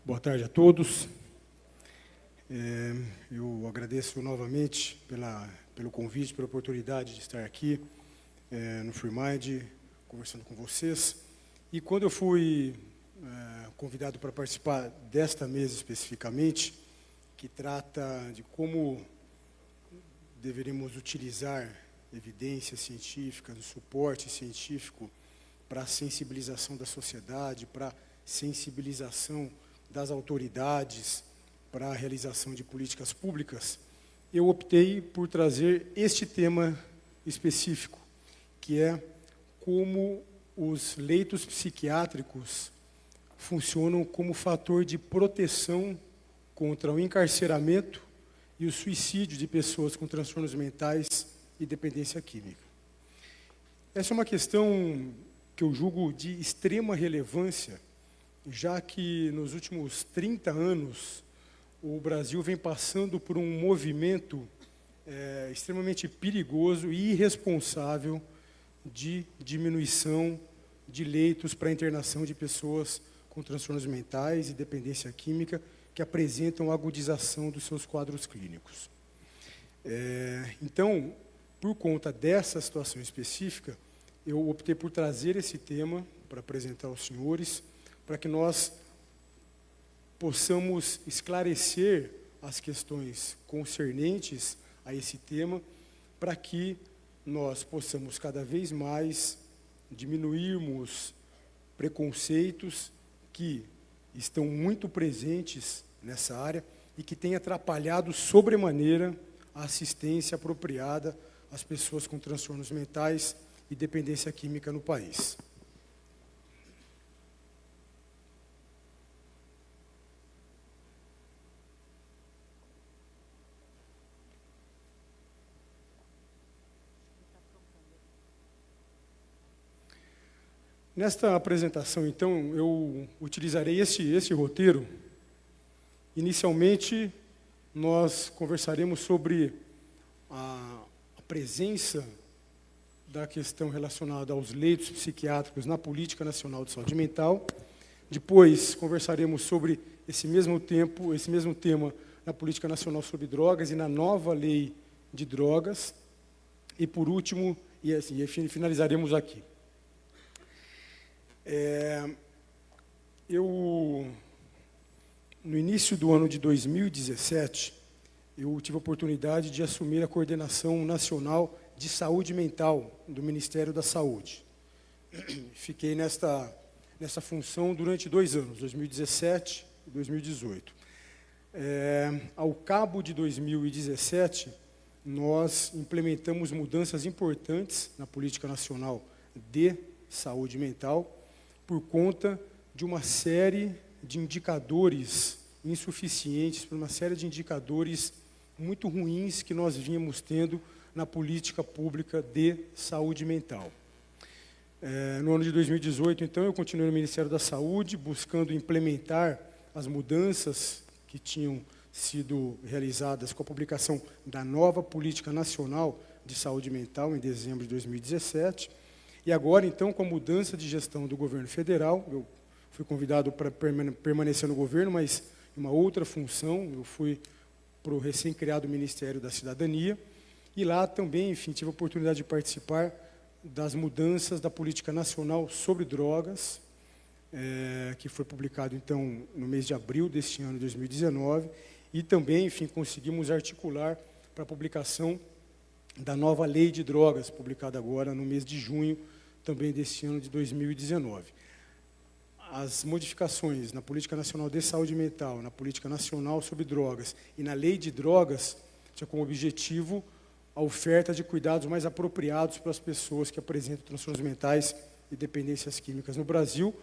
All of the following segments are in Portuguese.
Boa tarde a todos. Eu agradeço novamente pelo convite, pela oportunidade de estar aqui no FreeMind, conversando com vocês. E quando eu fui convidado para participar desta mesa especificamente, que trata de como deveríamos utilizar evidências científicas, o suporte científico para a sensibilização da sociedade, para a sensibilização das autoridades, para a realização de políticas públicas, eu optei por trazer este tema específico, que é como os leitos psiquiátricos funcionam como fator de proteção contra o encarceramento e o suicídio de pessoas com transtornos mentais e dependência química. Essa é uma questão que eu julgo de extrema relevância, já que nos últimos 30 anos o Brasil vem passando por um movimento extremamente perigoso e irresponsável de diminuição de leitos para internação de pessoas com transtornos mentais e dependência química que apresentam agudização dos seus quadros clínicos. Então, por conta dessa situação específica, eu optei por trazer esse tema para apresentar aos senhores, para que nós possamos esclarecer as questões concernentes a esse tema, para que nós possamos cada vez mais diminuirmos preconceitos que estão muito presentes nessa área e que têm atrapalhado sobremaneira a assistência apropriada às pessoas com transtornos mentais e dependência química no país. Nesta apresentação, então, eu utilizarei esse roteiro. Inicialmente, nós conversaremos sobre a presença da questão relacionada aos leitos psiquiátricos na Política Nacional de Saúde Mental. Depois, conversaremos sobre esse mesmo tema na Política Nacional sobre Drogas e na nova Lei de Drogas. E, por último, finalizaremos aqui. No início do ano de 2017, eu tive a oportunidade de assumir a coordenação nacional de saúde mental do Ministério da Saúde. Fiquei nessa função durante 2 anos, 2017 e 2018. Ao cabo de 2017, nós implementamos mudanças importantes na Política Nacional de Saúde Mental, por conta de uma série de indicadores insuficientes, por uma série de indicadores muito ruins que nós vínhamos tendo na política pública de saúde mental. No ano de 2018, então, eu continuei no Ministério da Saúde, buscando implementar as mudanças que tinham sido realizadas com a publicação da nova Política Nacional de Saúde Mental, em dezembro de 2017, e agora, então, com a mudança de gestão do governo federal, eu fui convidado para permanecer no governo, mas em uma outra função, eu fui para o recém-criado Ministério da Cidadania, e lá também, enfim, tive a oportunidade de participar das mudanças da Política Nacional sobre Drogas, que foi publicado, então, no mês de abril deste ano, 2019, e também, enfim, conseguimos articular para a publicação da nova Lei de Drogas, publicada agora no mês de junho, também deste ano de 2019. As modificações na Política Nacional de Saúde Mental, na Política Nacional sobre Drogas e na Lei de Drogas tinha como objetivo a oferta de cuidados mais apropriados para as pessoas que apresentam transtornos mentais e dependências químicas no Brasil,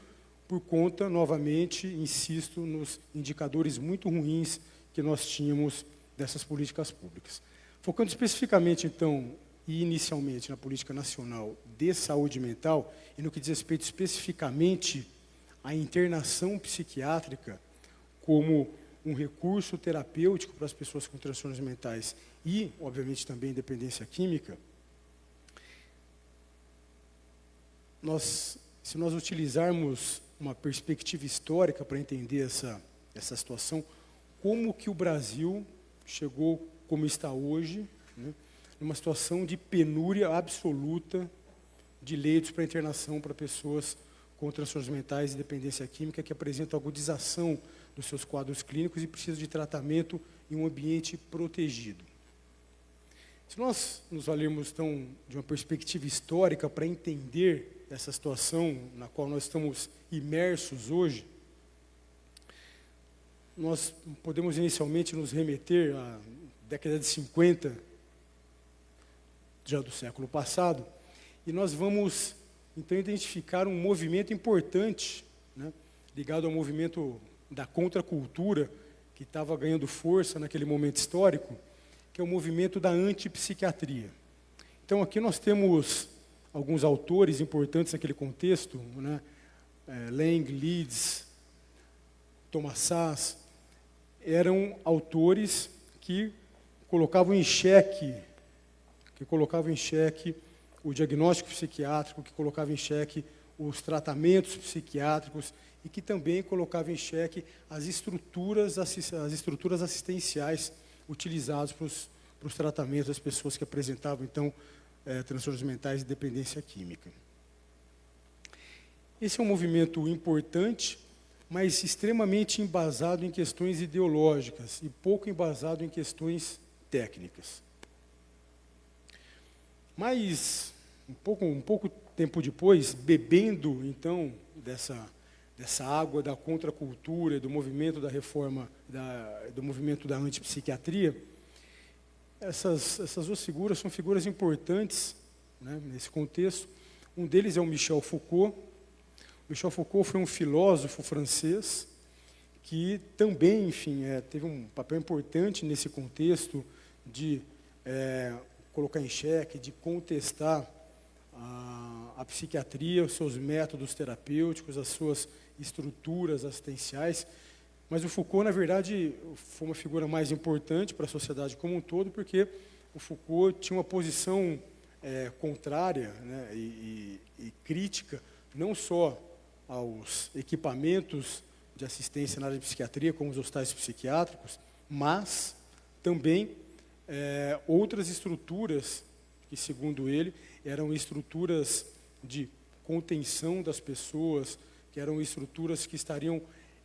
por conta, novamente, insisto, nos indicadores muito ruins que nós tínhamos dessas políticas públicas. Focando especificamente, então, e inicialmente na Política Nacional de Saúde Mental, e no que diz respeito especificamente à internação psiquiátrica como um recurso terapêutico para as pessoas com transtornos mentais e, obviamente, também dependência química, se nós utilizarmos uma perspectiva histórica para entender essa situação, como que o Brasil chegou como está hoje, né, numa situação de penúria absoluta de leitos para internação para pessoas com transtornos mentais e dependência química que apresentam agudização dos seus quadros clínicos e precisam de tratamento em um ambiente protegido. Se nós nos valermos, então, de uma perspectiva histórica para entender essa situação na qual nós estamos imersos hoje, nós podemos inicialmente nos remeter à década de 50, já do século passado, e nós vamos, então, identificar um movimento importante, né, ligado ao movimento da contracultura, que estava ganhando força naquele momento histórico, que é o movimento da antipsiquiatria. Então, aqui nós temos alguns autores importantes naquele contexto, né, Lang, Leeds, Thomas Szasz, eram autores que colocavam em xeque o diagnóstico psiquiátrico, que colocavam em xeque os tratamentos psiquiátricos e que também colocavam em xeque as estruturas assistenciais utilizadas para os tratamentos das pessoas que apresentavam, então, transtornos mentais e dependência química. Esse é um movimento importante, mas extremamente embasado em questões ideológicas e pouco embasado em questões técnicas. Mas, um pouco tempo depois, bebendo, então, dessa água da contracultura, do movimento da reforma, do movimento da antipsiquiatria, essas duas figuras são figuras importantes, né, nesse contexto. Um deles é o Michel Foucault. Michel Foucault foi um filósofo francês que também, enfim, teve um papel importante nesse contexto de colocar em xeque, de contestar a psiquiatria, os seus métodos terapêuticos, as suas estruturas assistenciais. Mas o Foucault, na verdade, foi uma figura mais importante para a sociedade como um todo, porque o Foucault tinha uma posição contrária, né, e crítica, não só aos equipamentos de assistência na área de psiquiatria, como os hospitais psiquiátricos, mas também outras estruturas que, segundo ele, eram estruturas de contenção das pessoas, que eram estruturas que estariam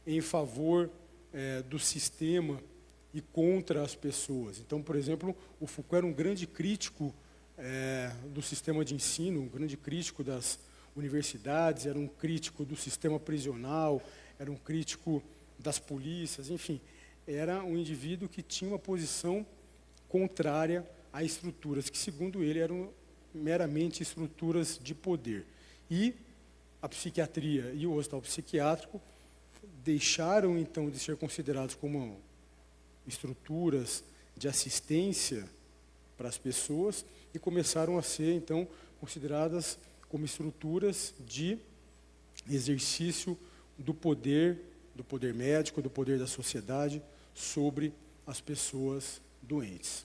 em favor do sistema e contra as pessoas. Então, por exemplo, o Foucault era um grande crítico do sistema de ensino, um grande crítico das universidades, era um crítico do sistema prisional, era um crítico das polícias, enfim, era um indivíduo que tinha uma posição contrária a estruturas que, segundo ele, eram meramente estruturas de poder. E a psiquiatria e o hospital psiquiátrico deixaram, então, de ser considerados como estruturas de assistência para as pessoas e começaram a ser, então, consideradas como estruturas de exercício do poder médico, do poder da sociedade sobre as pessoas doentes.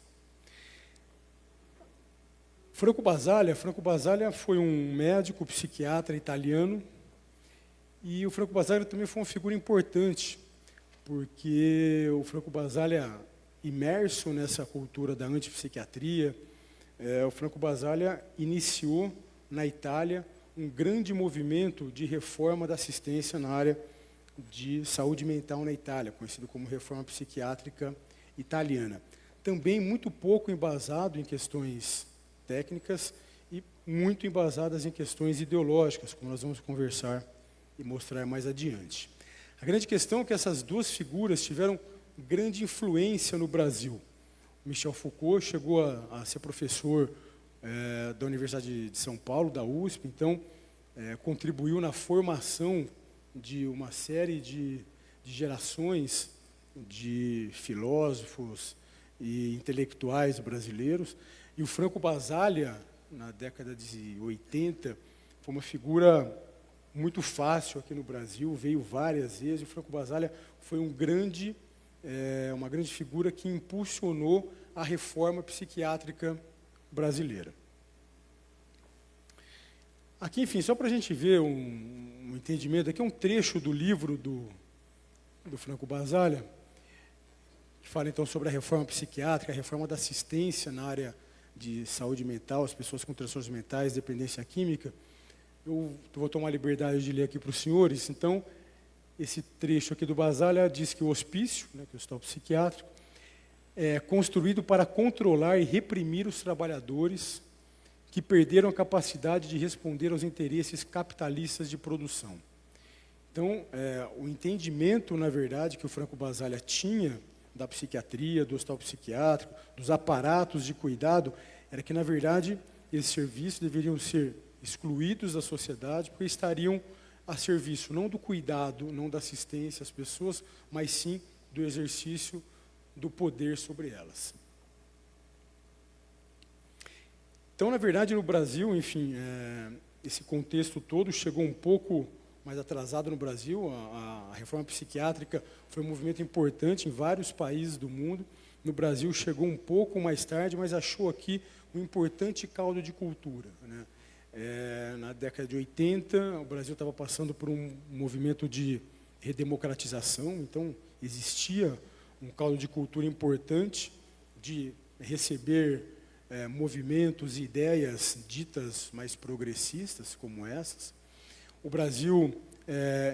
Franco Basaglia foi um médico psiquiatra italiano, e o Franco Basaglia também foi uma figura importante, porque o Franco Basaglia, imerso nessa cultura da antipsiquiatria, o Franco Basaglia iniciou na Itália um grande movimento de reforma da assistência na área de saúde mental na Itália, conhecido como reforma psiquiátrica italiana. Também muito pouco embasado em questões técnicas e muito embasadas em questões ideológicas, como nós vamos conversar e mostrar mais adiante. A grande questão é que essas duas figuras tiveram grande influência no Brasil. Michel Foucault chegou a ser professor da Universidade de São Paulo, da USP, então contribuiu na formação de uma série de gerações de filósofos e intelectuais brasileiros. E o Franco Basaglia, na década de 80, foi uma figura muito fácil aqui no Brasil, veio várias vezes. O Franco Basaglia foi uma grande figura que impulsionou a reforma psiquiátrica brasileira. Aqui, enfim, só para a gente ver um entendimento, aqui é um trecho do livro do Franco Basaglia, que fala então sobre a reforma psiquiátrica, a reforma da assistência na área de saúde mental, as pessoas com transtornos mentais, dependência química. Eu vou tomar a liberdade de ler aqui para os senhores. Então, esse trecho aqui do Basaglia diz que o hospício, né, que é o hospital psiquiátrico, é construído para controlar e reprimir os trabalhadores que perderam a capacidade de responder aos interesses capitalistas de produção. Então, o entendimento, na verdade, que o Franco Basaglia tinha da psiquiatria, do hospital psiquiátrico, dos aparatos de cuidado, era que, na verdade, esses serviços deveriam ser excluídos da sociedade, porque estariam a serviço não do cuidado, não da assistência às pessoas, mas sim do exercício do poder sobre elas. Então, na verdade, no Brasil, enfim, esse contexto todo chegou um pouco mais atrasado no Brasil. A reforma psiquiátrica foi um movimento importante em vários países do mundo. No Brasil chegou um pouco mais tarde, mas achou aqui um importante caldo de cultura, né? Na década de 80, o Brasil estava passando por um movimento de redemocratização, então existia um caldo de cultura importante de receber movimentos e ideias ditas mais progressistas, como essas. O Brasil,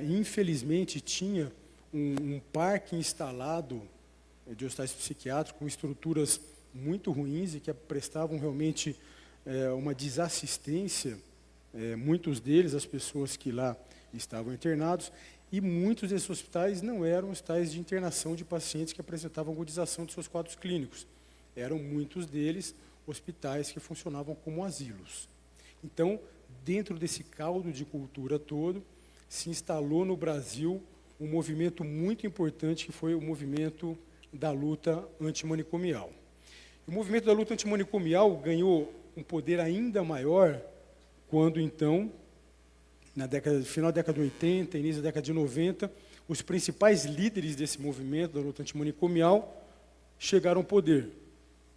infelizmente, tinha um parque instalado de hospitais psiquiátricos com estruturas muito ruins e que prestavam realmente uma desassistência, muitos deles, as pessoas que lá estavam internados, e muitos desses hospitais não eram hospitais de internação de pacientes que apresentavam agudização de seus quadros clínicos. Eram muitos deles hospitais que funcionavam como asilos. Então, dentro desse caldo de cultura todo, se instalou no Brasil um movimento muito importante, que foi o movimento da luta antimanicomial. O movimento da luta antimanicomial ganhou um poder ainda maior quando, então, final da década de 80, início da década de 90, os principais líderes desse movimento da luta antimanicomial chegaram ao poder.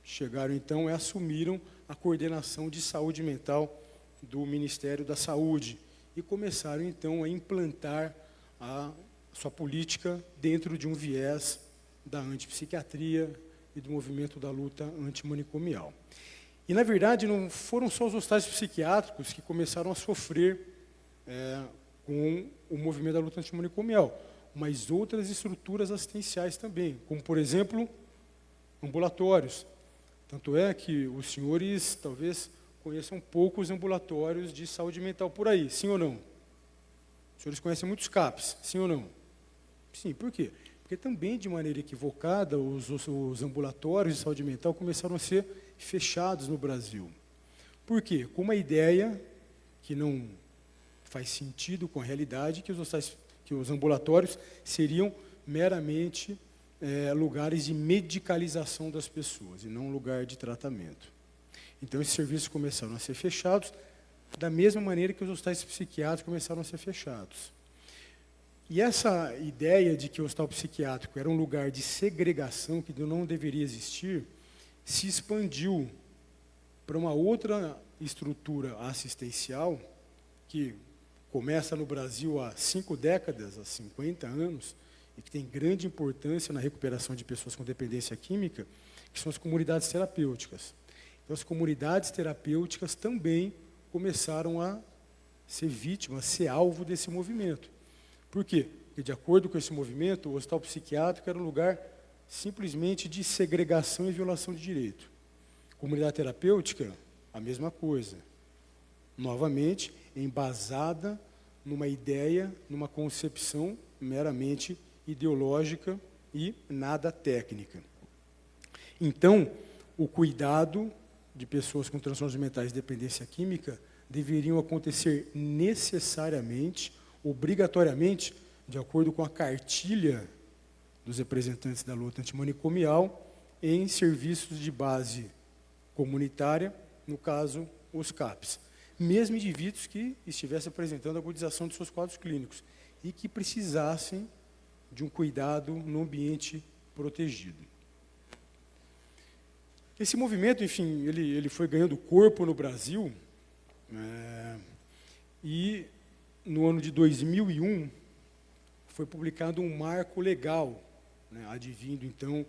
Chegaram, então, e assumiram a coordenação de saúde mental do Ministério da Saúde e começaram, então, a implantar a sua política dentro de um viés da antipsiquiatria e do movimento da luta antimanicomial. E, na verdade, não foram só os hospitais psiquiátricos que começaram a sofrer com o movimento da luta antimanicomial, mas outras estruturas assistenciais também, como, por exemplo, ambulatórios. Tanto é que os senhores talvez conheçam poucos ambulatórios de saúde mental por aí, sim ou não? Os senhores conhecem muitos CAPs, sim ou não? Sim, por quê? Porque também, de maneira equivocada, os ambulatórios de saúde mental começaram a ser fechados no Brasil. Por quê? Com uma ideia que não faz sentido com a realidade, que os ambulatórios seriam meramente lugares de medicalização das pessoas, e não lugar de tratamento. Então, esses serviços começaram a ser fechados, da mesma maneira que os hospitais psiquiátricos começaram a ser fechados. E essa ideia de que o hospital psiquiátrico era um lugar de segregação, que não deveria existir, se expandiu para uma outra estrutura assistencial, que começa no Brasil há 5 décadas, há 50 anos, e que tem grande importância na recuperação de pessoas com dependência química, que são as comunidades terapêuticas. Então, as comunidades terapêuticas também começaram a ser vítimas, a ser alvo desse movimento. Por quê? Porque, de acordo com esse movimento, o hospital psiquiátrico era um lugar simplesmente de segregação e violação de direito. Comunidade terapêutica, a mesma coisa. Novamente, embasada numa ideia, numa concepção meramente ideológica e nada técnica. Então, o cuidado de pessoas com transtornos mentais e dependência química deveriam acontecer necessariamente, obrigatoriamente, de acordo com a cartilha dos representantes da luta antimanicomial, em serviços de base comunitária, no caso, os CAPs. Mesmo indivíduos que estivessem apresentando agudização de seus quadros clínicos e que precisassem de um cuidado no ambiente protegido. Esse movimento, enfim, ele foi ganhando corpo no Brasil, e no ano de 2001 foi publicado um marco legal, né, advindo, então,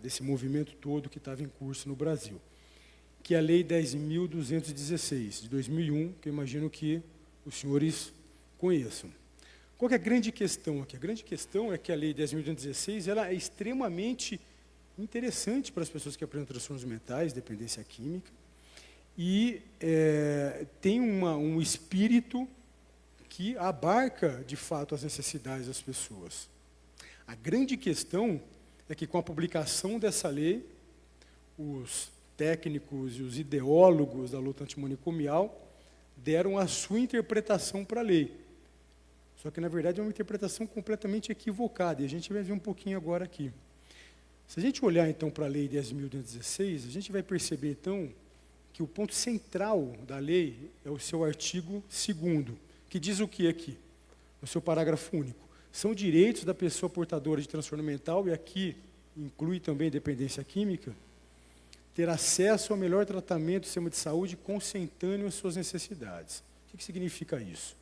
desse movimento todo que estava em curso no Brasil, que é a Lei 10.216, de 2001, que eu imagino que os senhores conheçam. Qual que é a grande questão aqui? A grande questão é que a Lei 10.216 ela é extremamente interessante para as pessoas que apresentam transtornos mentais, dependência química, e tem um espírito que abarca, de fato, as necessidades das pessoas. A grande questão é que, com a publicação dessa lei, os técnicos e os ideólogos da luta antimanicomial deram a sua interpretação para a lei. Só que, na verdade, é uma interpretação completamente equivocada, e a gente vai ver um pouquinho agora aqui. Se a gente olhar, então, para a Lei 10.216, a gente vai perceber, então, que o ponto central da lei é o seu artigo 2º, que diz o que aqui? O seu parágrafo único. São direitos da pessoa portadora de transtorno mental, e aqui inclui também dependência química, ter acesso ao melhor tratamento do sistema de saúde consentâneo às suas necessidades. O que significa isso?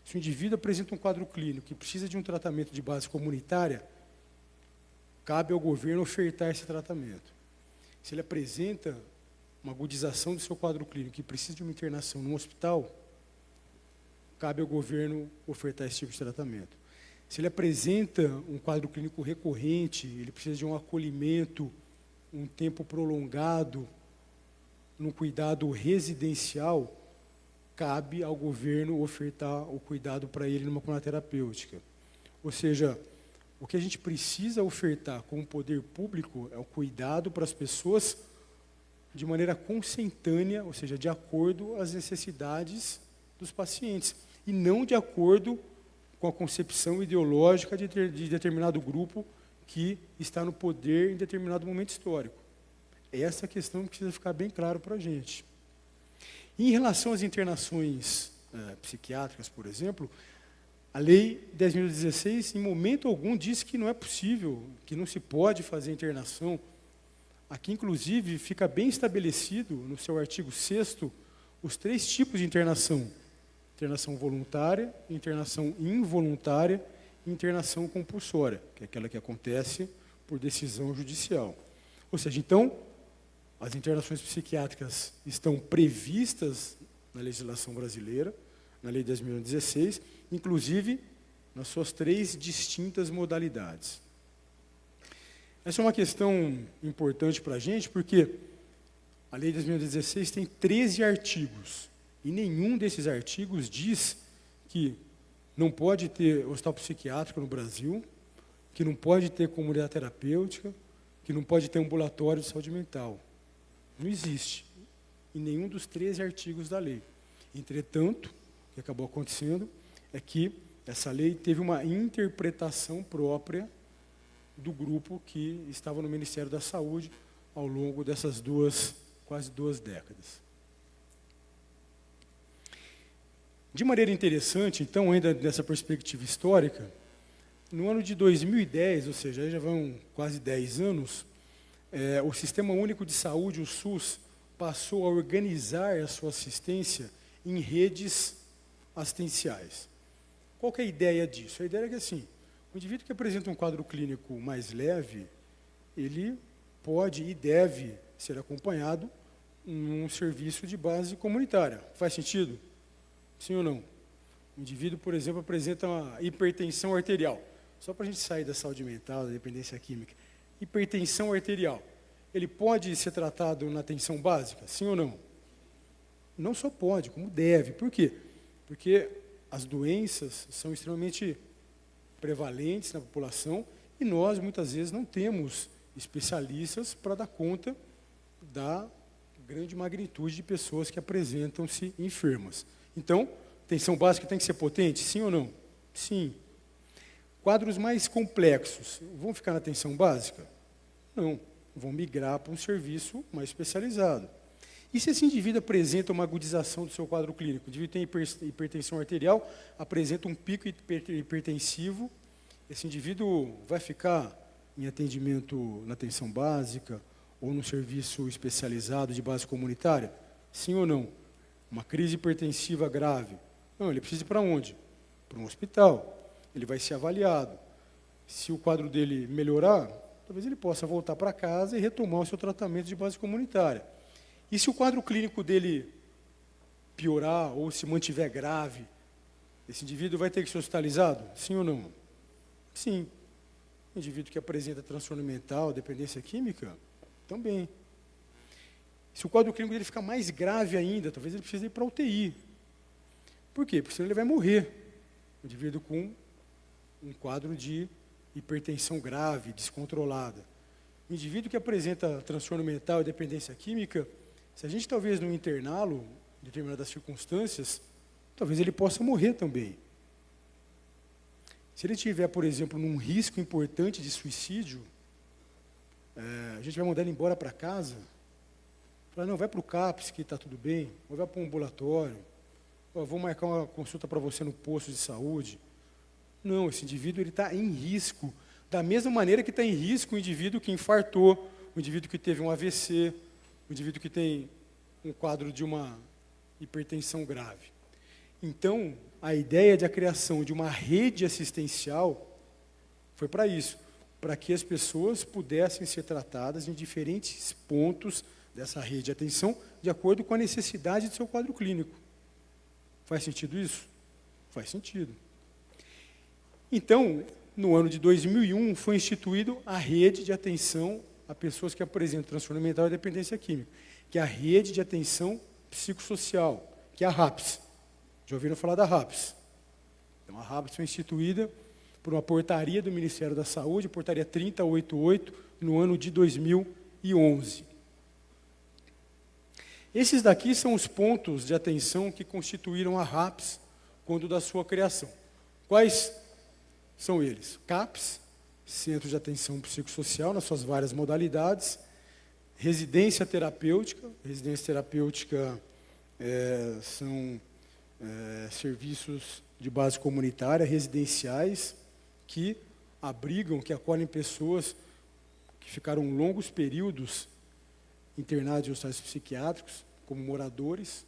Se o indivíduo apresenta um quadro clínico que precisa de um tratamento de base comunitária, cabe ao governo ofertar esse tratamento. Se ele apresenta uma agudização do seu quadro clínico que precisa de uma internação num hospital, cabe ao governo ofertar esse tipo de tratamento. Se ele apresenta um quadro clínico recorrente, ele precisa de um acolhimento, um tempo prolongado, num cuidado residencial, cabe ao governo ofertar o cuidado para ele numa comunidade terapêutica. Ou seja, o que a gente precisa ofertar como poder público é o cuidado para as pessoas de maneira consentânea, ou seja, de acordo às necessidades dos pacientes, e não de acordo com a concepção ideológica de determinado grupo que está no poder em determinado momento histórico. Essa é a questão que precisa ficar bem claro para a gente. Em relação às internações psiquiátricas, por exemplo, a Lei 10.016, em momento algum, diz que não é possível, que não se pode fazer internação. Aqui, inclusive, fica bem estabelecido, no seu artigo 6º, os 3 tipos de internação. Internação voluntária, internação involuntária e internação compulsória, que é aquela que acontece por decisão judicial. Ou seja, então, as internações psiquiátricas estão previstas na legislação brasileira, na Lei 10.016, inclusive nas suas 3 distintas modalidades. Essa é uma questão importante para a gente, porque a Lei 10.016 tem 13 artigos, e nenhum desses artigos diz que não pode ter hospital psiquiátrico no Brasil, que não pode ter comunidade terapêutica, que não pode ter ambulatório de saúde mental. Não existe em nenhum dos 13 artigos da lei. Entretanto, o que acabou acontecendo é que essa lei teve uma interpretação própria do grupo que estava no Ministério da Saúde ao longo dessas quase duas décadas. De maneira interessante, então, ainda dessa perspectiva histórica, no ano de 2010, ou seja, já vão quase 10 anos, o Sistema Único de Saúde, o SUS, passou a organizar a sua assistência em redes assistenciais. Qual que é a ideia disso? A ideia é que, assim, o indivíduo que apresenta um quadro clínico mais leve, ele pode e deve ser acompanhado num serviço de base comunitária. Faz sentido? Sim ou não? O indivíduo, por exemplo, apresenta uma hipertensão arterial. Só para a gente sair da saúde mental, da dependência química. Hipertensão arterial. Ele pode ser tratado na atenção básica? Sim ou não? Não só pode, como deve. Por quê? Porque as doenças são extremamente prevalentes na população e nós, muitas vezes, não temos especialistas para dar conta da grande magnitude de pessoas que apresentam-se enfermas. Então, atenção básica tem que ser potente? Sim ou não? Sim. Quadros mais complexos vão ficar na atenção básica? Não. Vão migrar para um serviço mais especializado. E se esse indivíduo apresenta uma agudização do seu quadro clínico? O indivíduo tem hipertensão arterial, apresenta um pico hipertensivo, esse indivíduo vai ficar em atendimento na atenção básica ou no serviço especializado de base comunitária? Sim ou não? Uma crise hipertensiva grave. Não, ele precisa ir para onde? Para um hospital. ele vai ser avaliado. Se o quadro dele melhorar, talvez ele possa voltar para casa e retomar o seu tratamento de base comunitária. E se o quadro clínico dele piorar ou se mantiver grave, esse indivíduo vai ter que ser hospitalizado? Sim ou não? Sim. O indivíduo que apresenta transtorno mental, dependência química, também. Se o quadro clínico dele ficar mais grave ainda, talvez ele precise ir para a UTI. Por quê? Porque senão ele vai morrer. O indivíduo com um quadro de hipertensão grave, descontrolada. O indivíduo que apresenta transtorno mental e dependência química, se a gente talvez não interná-lo em determinadas circunstâncias, talvez ele possa morrer também. Se ele tiver, por exemplo, num risco importante de suicídio, a gente vai mandar ele embora para casa, falar, não, vai para o CAPS que está tudo bem, ou vai para um ambulatório, ou vou marcar uma consulta para você no posto de saúde. Não, esse indivíduo está em risco, da mesma maneira que está em risco o indivíduo que infartou, o indivíduo que teve um AVC, o indivíduo que tem um quadro de uma hipertensão grave. Então, a ideia de a criação de uma rede assistencial foi para isso, para que as pessoas pudessem ser tratadas em diferentes pontos dessa rede de atenção, de acordo com a necessidade do seu quadro clínico. Faz sentido isso? Faz sentido. Então, no ano de 2001, foi instituído a rede de atenção a pessoas que apresentam transtorno mental e dependência química, que é a rede de atenção psicossocial, que é a RAPS. Já ouviram falar da RAPS? Então, a RAPS foi instituída por uma portaria do Ministério da Saúde, portaria 3088, no ano de 2011. Esses daqui são os pontos de atenção que constituíram a RAPS quando da sua criação. Quais são eles? CAPS, Centro de Atenção Psicossocial, nas suas várias modalidades, residência terapêutica. Residência terapêutica são serviços de base comunitária, residenciais, que abrigam, que acolhem pessoas que ficaram longos períodos internados em hospitais psiquiátricos, como moradores.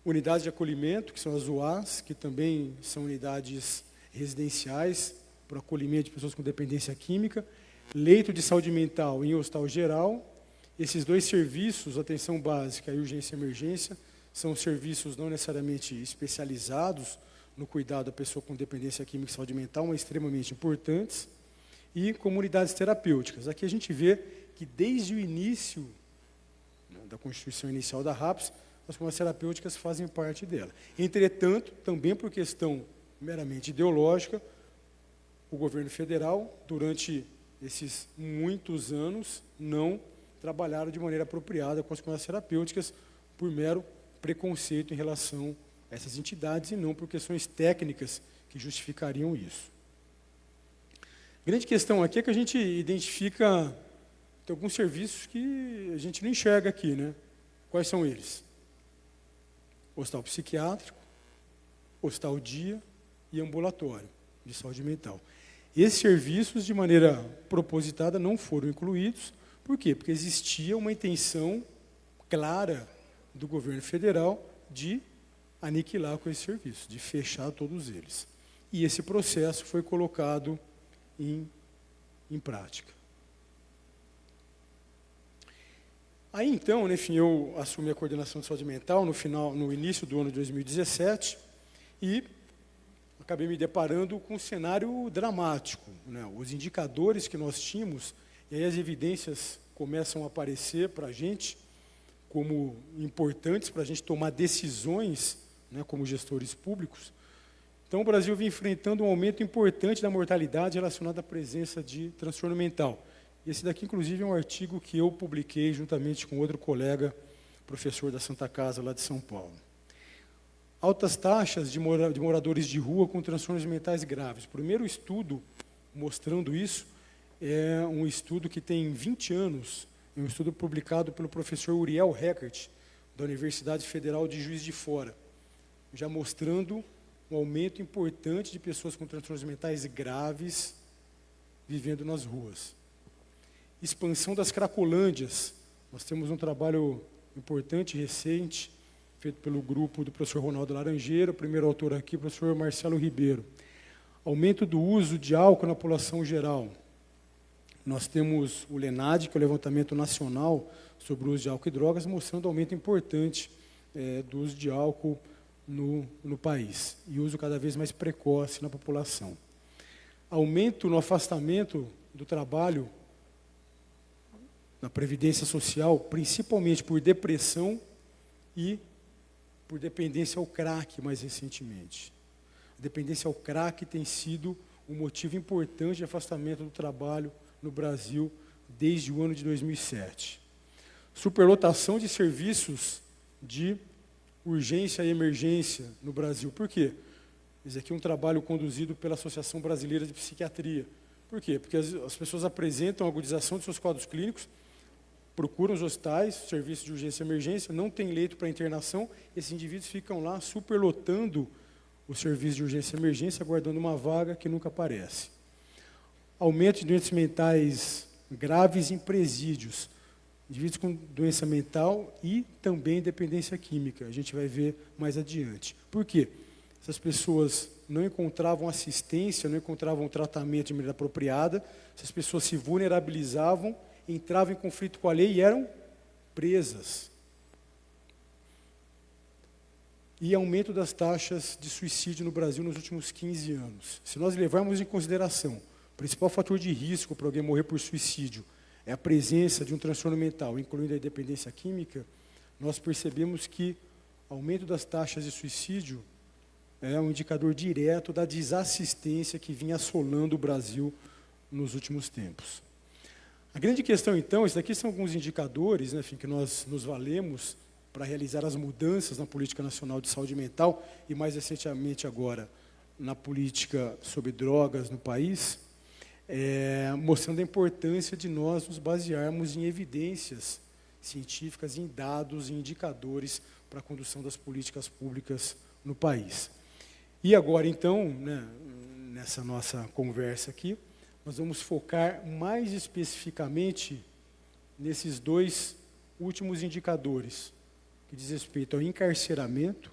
Unidades de acolhimento, que são as UAs, que também são unidades residenciais para acolhimento de pessoas com dependência química. Leito de saúde mental em hospital geral. Esses dois serviços, atenção básica e urgência e emergência, são serviços não necessariamente especializados no cuidado da pessoa com dependência química e saúde mental, mas extremamente importantes. E comunidades terapêuticas. Aqui a gente vê que desde o início da constituição inicial da RAPS, as comunidades terapêuticas fazem parte dela. Entretanto, também por questão meramente ideológica, o governo federal, durante esses muitos anos, não trabalharam de maneira apropriada com as comunidades terapêuticas por mero preconceito em relação a essas entidades e não por questões técnicas que justificariam isso. A grande questão aqui é que a gente identifica tem alguns serviços que a gente não enxerga aqui, né? Quais são eles? Hospital psiquiátrico, hospital dia e ambulatório de saúde mental. Esses serviços, de maneira propositada, não foram incluídos. Por quê? Porque existia uma intenção clara do governo federal de aniquilar com esse serviço, de fechar todos eles. E esse processo foi colocado em prática. Aí então, enfim, eu assumi a coordenação de saúde mental no início do ano de 2017 e acabei me deparando com um cenário dramático, né? Os indicadores que nós tínhamos, e aí as evidências começam a aparecer para a gente como importantes para a gente tomar decisões, né, como gestores públicos. Então, o Brasil vem enfrentando um aumento importante da mortalidade relacionada à presença de transtorno mental. Esse daqui, inclusive, é um artigo que eu publiquei juntamente com outro colega, professor da Santa Casa, lá de São Paulo. Altas taxas de moradores de rua com transtornos mentais graves. O primeiro estudo mostrando isso é um estudo que tem 20 anos, é um estudo publicado pelo professor Uriel Heckert, da Universidade Federal de Juiz de Fora, já mostrando um aumento importante de pessoas com transtornos mentais graves vivendo nas ruas. Expansão das cracolândias. Nós temos um trabalho importante, recente, feito pelo grupo do professor Ronaldo Laranjeira, o primeiro autor aqui, o professor Marcelo Ribeiro. Aumento do uso de álcool na população geral. Nós temos o LENAD, que é o Levantamento Nacional sobre o uso de álcool e drogas, mostrando aumento importante do uso de álcool no país, e uso cada vez mais precoce na população. Aumento no afastamento do trabalho na Previdência Social, principalmente por depressão e por dependência ao crack, mais recentemente. A dependência ao crack tem sido um motivo importante de afastamento do trabalho no Brasil desde o ano de 2007. Superlotação de serviços de urgência e emergência no Brasil. Por quê? Esse aqui é um trabalho conduzido pela Associação Brasileira de Psiquiatria. Por quê? Porque as pessoas apresentam agudização de seus quadros clínicos, procuram os hospitais, serviços de urgência e emergência, não tem leito para internação, esses indivíduos ficam lá superlotando o serviço de urgência e emergência, aguardando uma vaga que nunca aparece. Aumento de doenças mentais graves em presídios, indivíduos com doença mental e também dependência química, a gente vai ver mais adiante. Por quê? Essas pessoas não encontravam assistência, não encontravam tratamento de maneira apropriada, essas pessoas se vulnerabilizavam, entravam em conflito com a lei e eram presas. E aumento das taxas de suicídio no Brasil nos últimos 15 anos. Se nós levarmos em consideração o principal fator de risco para alguém morrer por suicídio é a presença de um transtorno mental, incluindo a dependência química, nós percebemos que o aumento das taxas de suicídio é um indicador direto da desassistência que vinha assolando o Brasil nos últimos tempos. A grande questão, então, esses daqui são alguns indicadores, né, enfim, que nós nos valemos para realizar as mudanças na política nacional de saúde mental e, mais recentemente agora, na política sobre drogas no país, mostrando a importância de nós nos basearmos em evidências científicas, em dados, em indicadores para a condução das políticas públicas no país. E agora, então, né, nessa nossa conversa aqui, nós vamos focar mais especificamente nesses dois últimos indicadores, que diz respeito ao encarceramento,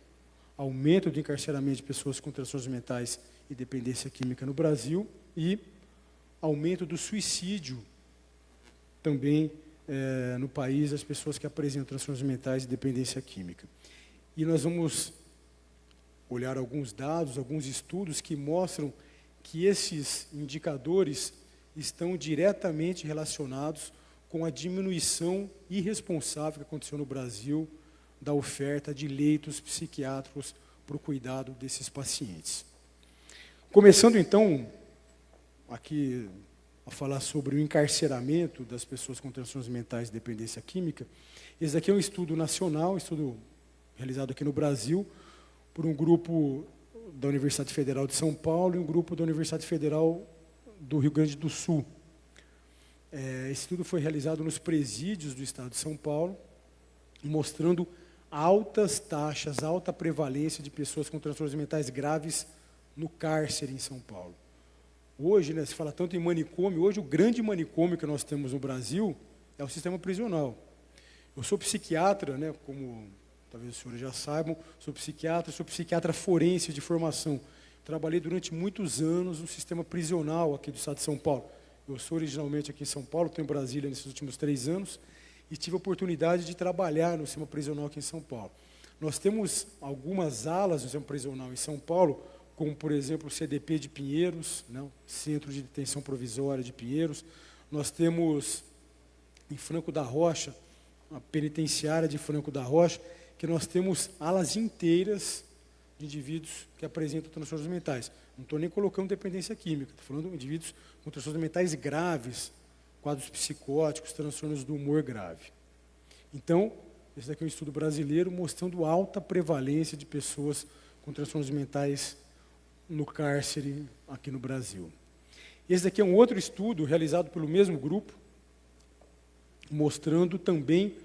aumento do encarceramento de pessoas com transtornos mentais e dependência química no Brasil, e aumento do suicídio também no país, as pessoas que apresentam transtornos mentais e dependência química. E nós vamos olhar alguns dados, alguns estudos que mostram que esses indicadores estão diretamente relacionados com a diminuição irresponsável que aconteceu no Brasil da oferta de leitos psiquiátricos para o cuidado desses pacientes. Começando, então, aqui a falar sobre o encarceramento das pessoas com transtornos mentais e dependência química, esse aqui é um estudo nacional, um estudo realizado aqui no Brasil, por um grupo da Universidade Federal de São Paulo e um grupo da Universidade Federal do Rio Grande do Sul. Esse estudo foi realizado nos presídios do estado de São Paulo, mostrando altas taxas, alta prevalência de pessoas com transtornos mentais graves no cárcere em São Paulo. Hoje, né, se fala tanto em manicômio, hoje o grande manicômio que nós temos no Brasil é o sistema prisional. Eu sou psiquiatra, né, como talvez os senhores já saibam, sou psiquiatra forense de formação. Trabalhei durante muitos anos no sistema prisional aqui do estado de São Paulo. Eu sou originalmente aqui em São Paulo, estou em Brasília nesses últimos 3 anos, e tive a oportunidade de trabalhar no sistema prisional aqui em São Paulo. Nós temos algumas alas no sistema prisional em São Paulo, como, por exemplo, o CDP de Pinheiros, né, Centro de Detenção Provisória de Pinheiros. Nós temos, em Franco da Rocha, a penitenciária de Franco da Rocha, que nós temos alas inteiras de indivíduos que apresentam transtornos mentais. Não estou nem colocando dependência química, estou falando de indivíduos com transtornos mentais graves, quadros psicóticos, transtornos do humor grave. Então, esse daqui é um estudo brasileiro mostrando alta prevalência de pessoas com transtornos mentais no cárcere aqui no Brasil. Esse daqui é um outro estudo realizado pelo mesmo grupo, mostrando também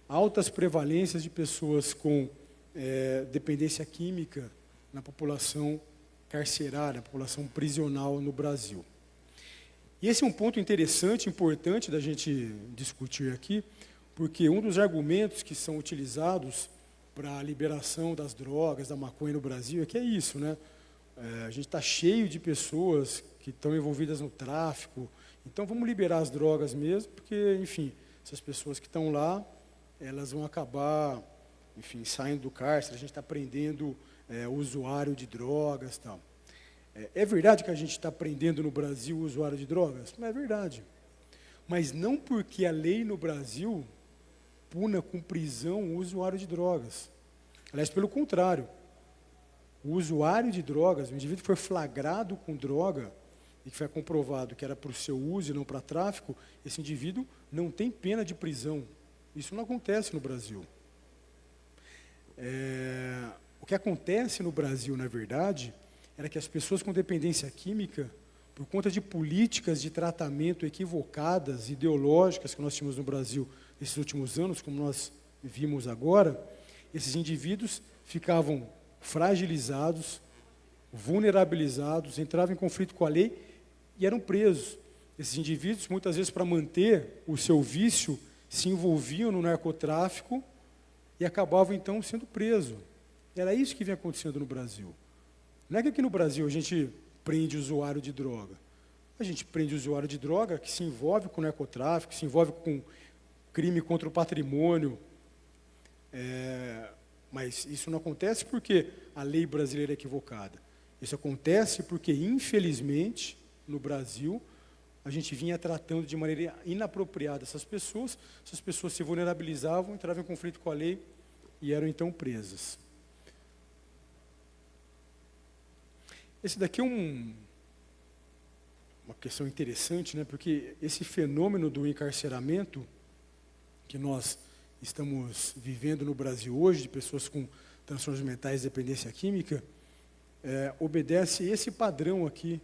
altas prevalências de pessoas com dependência química na população carcerária, na população prisional no Brasil. E esse é um ponto interessante, importante da gente discutir aqui, porque um dos argumentos que são utilizados para a liberação das drogas, da maconha no Brasil, é que é isso, né? A gente está cheio de pessoas que estão envolvidas no tráfico, então vamos liberar as drogas mesmo, porque, enfim, essas pessoas que estão lá, elas vão acabar, enfim, saindo do cárcere, a gente está prendendo o usuário de drogas e tal. É verdade que a gente está prendendo no Brasil o usuário de drogas? Não é verdade. Mas não porque a lei no Brasil puna com prisão o usuário de drogas. Aliás, pelo contrário. O usuário de drogas, o indivíduo que foi flagrado com droga e que foi comprovado que era para o seu uso e não para tráfico, esse indivíduo não tem pena de prisão. Isso não acontece no Brasil. O que acontece no Brasil, na verdade, era que as pessoas com dependência química, por conta de políticas de tratamento equivocadas, ideológicas que nós tínhamos no Brasil nesses últimos anos, como nós vimos agora, esses indivíduos ficavam fragilizados, vulnerabilizados, entravam em conflito com a lei e eram presos. Esses indivíduos, muitas vezes, para manter o seu vício, se envolviam no narcotráfico e acabavam, então, sendo presos. Era isso que vinha acontecendo no Brasil. Não é que aqui no Brasil a gente prende usuário de droga. A gente prende usuário de droga que se envolve com narcotráfico, que se envolve com crime contra o patrimônio. Mas isso não acontece porque a lei brasileira é equivocada. Isso acontece porque, infelizmente, no Brasil, a gente vinha tratando de maneira inapropriada essas pessoas se vulnerabilizavam, entravam em conflito com a lei e eram, então, presas. Esse daqui é uma questão interessante, né? Porque esse fenômeno do encarceramento que nós estamos vivendo no Brasil hoje, de pessoas com transtornos mentais e dependência química, obedece esse padrão aqui,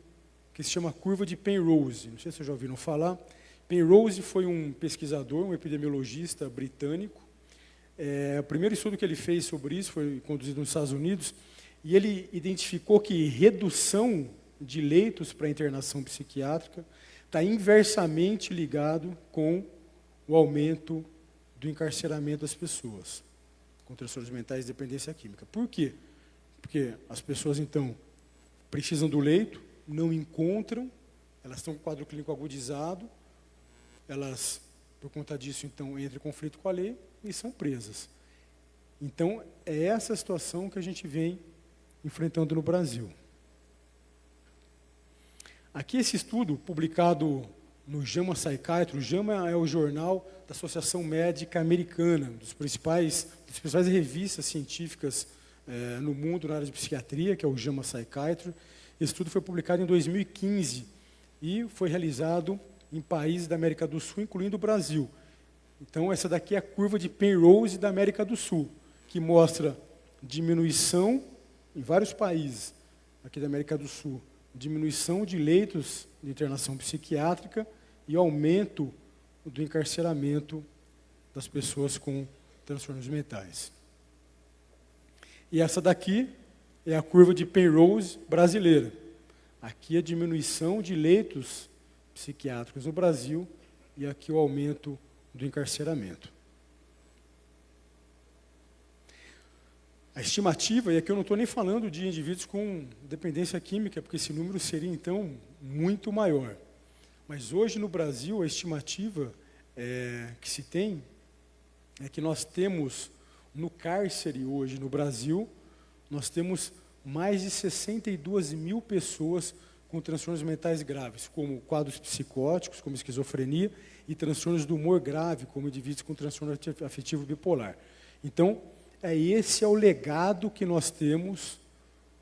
que se chama curva de Penrose. Não sei se vocês já ouviram falar. Penrose foi um pesquisador, um epidemiologista britânico. O primeiro estudo que ele fez sobre isso foi conduzido nos Estados Unidos, e ele identificou que redução de leitos para internação psiquiátrica está inversamente ligado com o aumento do encarceramento das pessoas com transtornos mentais e dependência química. Por quê? Porque as pessoas, então, precisam do leito, não encontram, elas estão com quadro clínico agudizado, elas, por conta disso, então, entram em conflito com a lei e são presas. Então, é essa a situação que a gente vem enfrentando no Brasil. Aqui esse estudo, publicado no JAMA Psychiatry. O JAMA é o jornal da Associação Médica Americana, das principais revistas científicas no mundo na área de psiquiatria, que é o JAMA Psychiatry. Esse estudo foi publicado em 2015 e foi realizado em países da América do Sul, incluindo o Brasil. Então, essa daqui é a curva de Penrose da América do Sul, que mostra diminuição em vários países aqui da América do Sul, diminuição de leitos de internação psiquiátrica e aumento do encarceramento das pessoas com transtornos mentais. E essa daqui é a curva de Penrose brasileira. Aqui a diminuição de leitos psiquiátricos no Brasil e aqui o aumento do encarceramento. A estimativa, e aqui eu não estou nem falando de indivíduos com dependência química, porque esse número seria, então, muito maior. Mas hoje, no Brasil, a estimativa que se tem é que nós temos, no cárcere hoje, no Brasil, nós temos mais de 62 mil pessoas com transtornos mentais graves, como quadros psicóticos, como esquizofrenia, e transtornos do humor grave, como indivíduos com transtorno afetivo bipolar. Então, esse é o legado que nós temos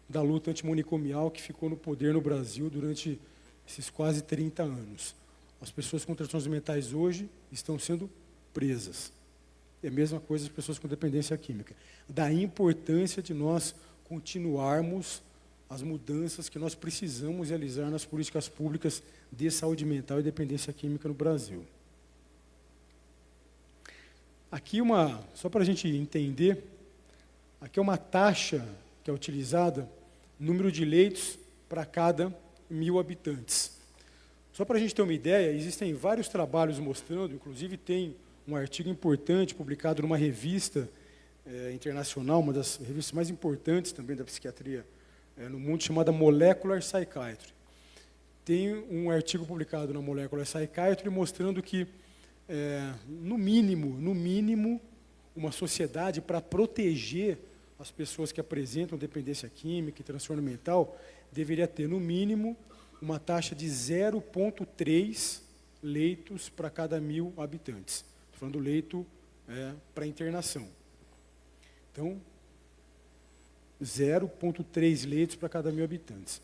da luta antimanicomial que ficou no poder no Brasil durante esses quase 30 anos. As pessoas com transtornos mentais hoje estão sendo presas. É a mesma coisa as pessoas com dependência química. Da importância de nós continuarmos as mudanças que nós precisamos realizar nas políticas públicas de saúde mental e dependência química no Brasil. Aqui só para a gente entender, aqui é uma taxa que é utilizada, número de leitos para cada 1.000 habitantes. Só para a gente ter uma ideia, existem vários trabalhos mostrando, inclusive tem um artigo importante publicado numa revista internacional, uma das revistas mais importantes também da psiquiatria no mundo chamada Molecular Psychiatry. Tem um artigo publicado na Molecular Psychiatry mostrando que, no mínimo, uma sociedade, para proteger as pessoas que apresentam dependência química e transtorno mental, deveria ter, no mínimo, uma taxa de 0,3 leitos para cada 1.000 habitantes. Estou falando leito para internação. Então, 0,3 leitos para cada 1.000 habitantes.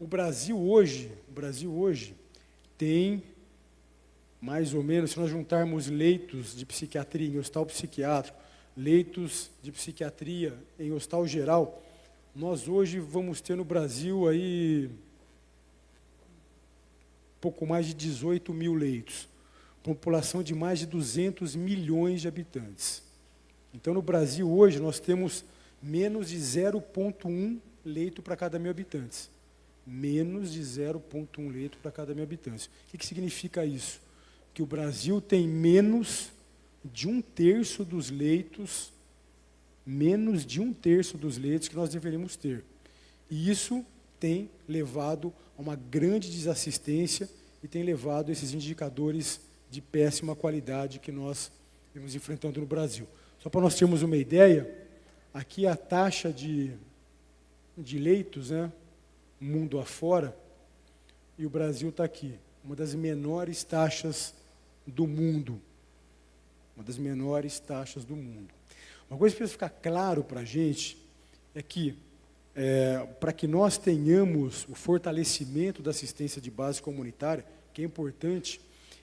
O Brasil hoje tem, mais ou menos, se nós juntarmos leitos de psiquiatria em hospital psiquiátrico, leitos de psiquiatria em hospital geral, nós hoje vamos ter no Brasil aí pouco mais de 18 mil leitos, população de mais de 200 milhões de habitantes. Então, no Brasil hoje, nós temos menos de 0,1 leito para cada 1.000 habitantes. Menos de 0,1 leito para cada 1.000 habitantes. O que significa isso? Que o Brasil tem menos de 1/3 dos leitos, que nós deveríamos ter. E isso tem levado a uma grande desassistência e tem levado a esses indicadores de péssima qualidade que nós estamos enfrentando no Brasil. Só para nós termos uma ideia, aqui a taxa de leitos, mundo afora, e o Brasil está aqui, uma das menores taxas do mundo. Uma das menores taxas do mundo. Uma coisa que precisa ficar claro para a gente é que, para que nós tenhamos o fortalecimento da assistência de base comunitária, que é importante,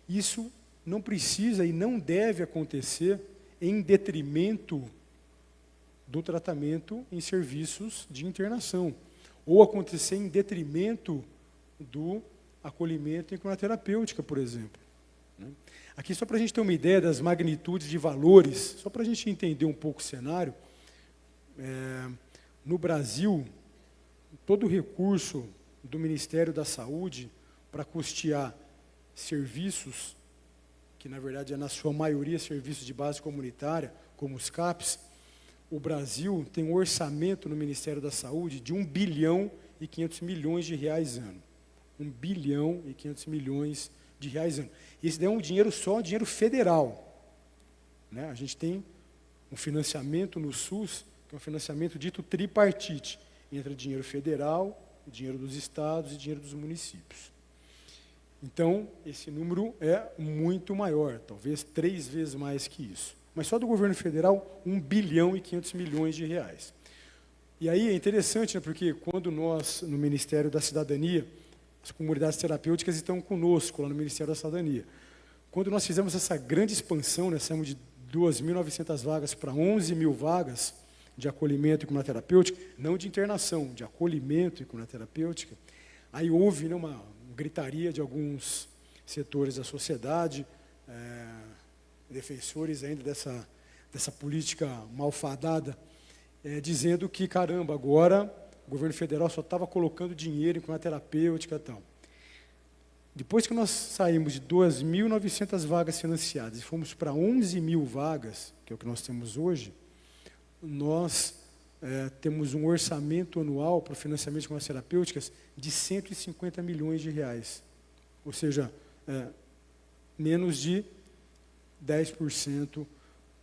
isso não precisa e não deve acontecer em detrimento do tratamento em serviços de internação, ou acontecer em detrimento do acolhimento em cromoterapêutica, por exemplo. Aqui, só para a gente ter uma ideia das magnitudes de valores, só para a gente entender um pouco o cenário, no Brasil, todo o recurso do Ministério da Saúde para custear serviços, que na verdade é na sua maioria serviços de base comunitária, como os CAPs, o Brasil tem um orçamento no Ministério da Saúde de 1,5 bilhão de reais ano. 1,5 bilhão de reais ano. Esse daí é um dinheiro só, dinheiro federal. A gente tem um financiamento no SUS, que é um financiamento dito tripartite, entre dinheiro federal, dinheiro dos estados e dinheiro dos municípios. Então, esse número é muito maior, talvez 3 vezes mais que isso. Mas só do governo federal, 1,5 bilhão de reais. E aí é interessante, porque quando nós, no Ministério da Cidadania, as comunidades terapêuticas estão conosco lá no Ministério da Cidadania. Quando nós fizemos essa grande expansão, nós saímos de 2.900 vagas para 11.000 vagas de acolhimento e cromoterapêutica, não de internação, de acolhimento e cromoterapêutica, aí houve uma gritaria de alguns setores da sociedade, defensores ainda dessa política malfadada, dizendo que, caramba, agora o governo federal só estava colocando dinheiro em cromoterapêutica e tal. Depois que nós saímos de 2.900 vagas financiadas e fomos para 11.000 vagas, que é o que nós temos hoje, nós temos um orçamento anual para o financiamento de cromoterapêuticas de 150 milhões de reais. Ou seja, menos de 10%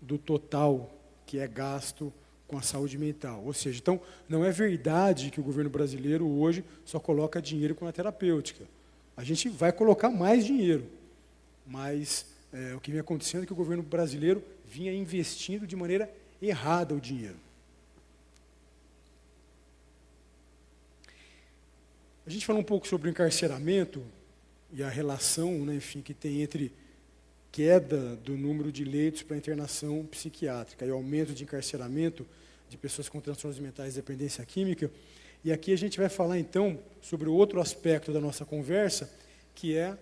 do total que é gasto com a saúde mental. Ou seja, então, não é verdade que o governo brasileiro hoje só coloca dinheiro com a terapêutica. A gente vai colocar mais dinheiro, mas o que vem acontecendo é que o governo brasileiro vinha investindo de maneira errada o dinheiro. A gente falou um pouco sobre o encarceramento e a relação, enfim, que tem entre queda do número de leitos para internação psiquiátrica e aumento de encarceramento de pessoas com transtornos mentais e dependência química. E aqui a gente vai falar, então, sobre o outro aspecto da nossa conversa, que é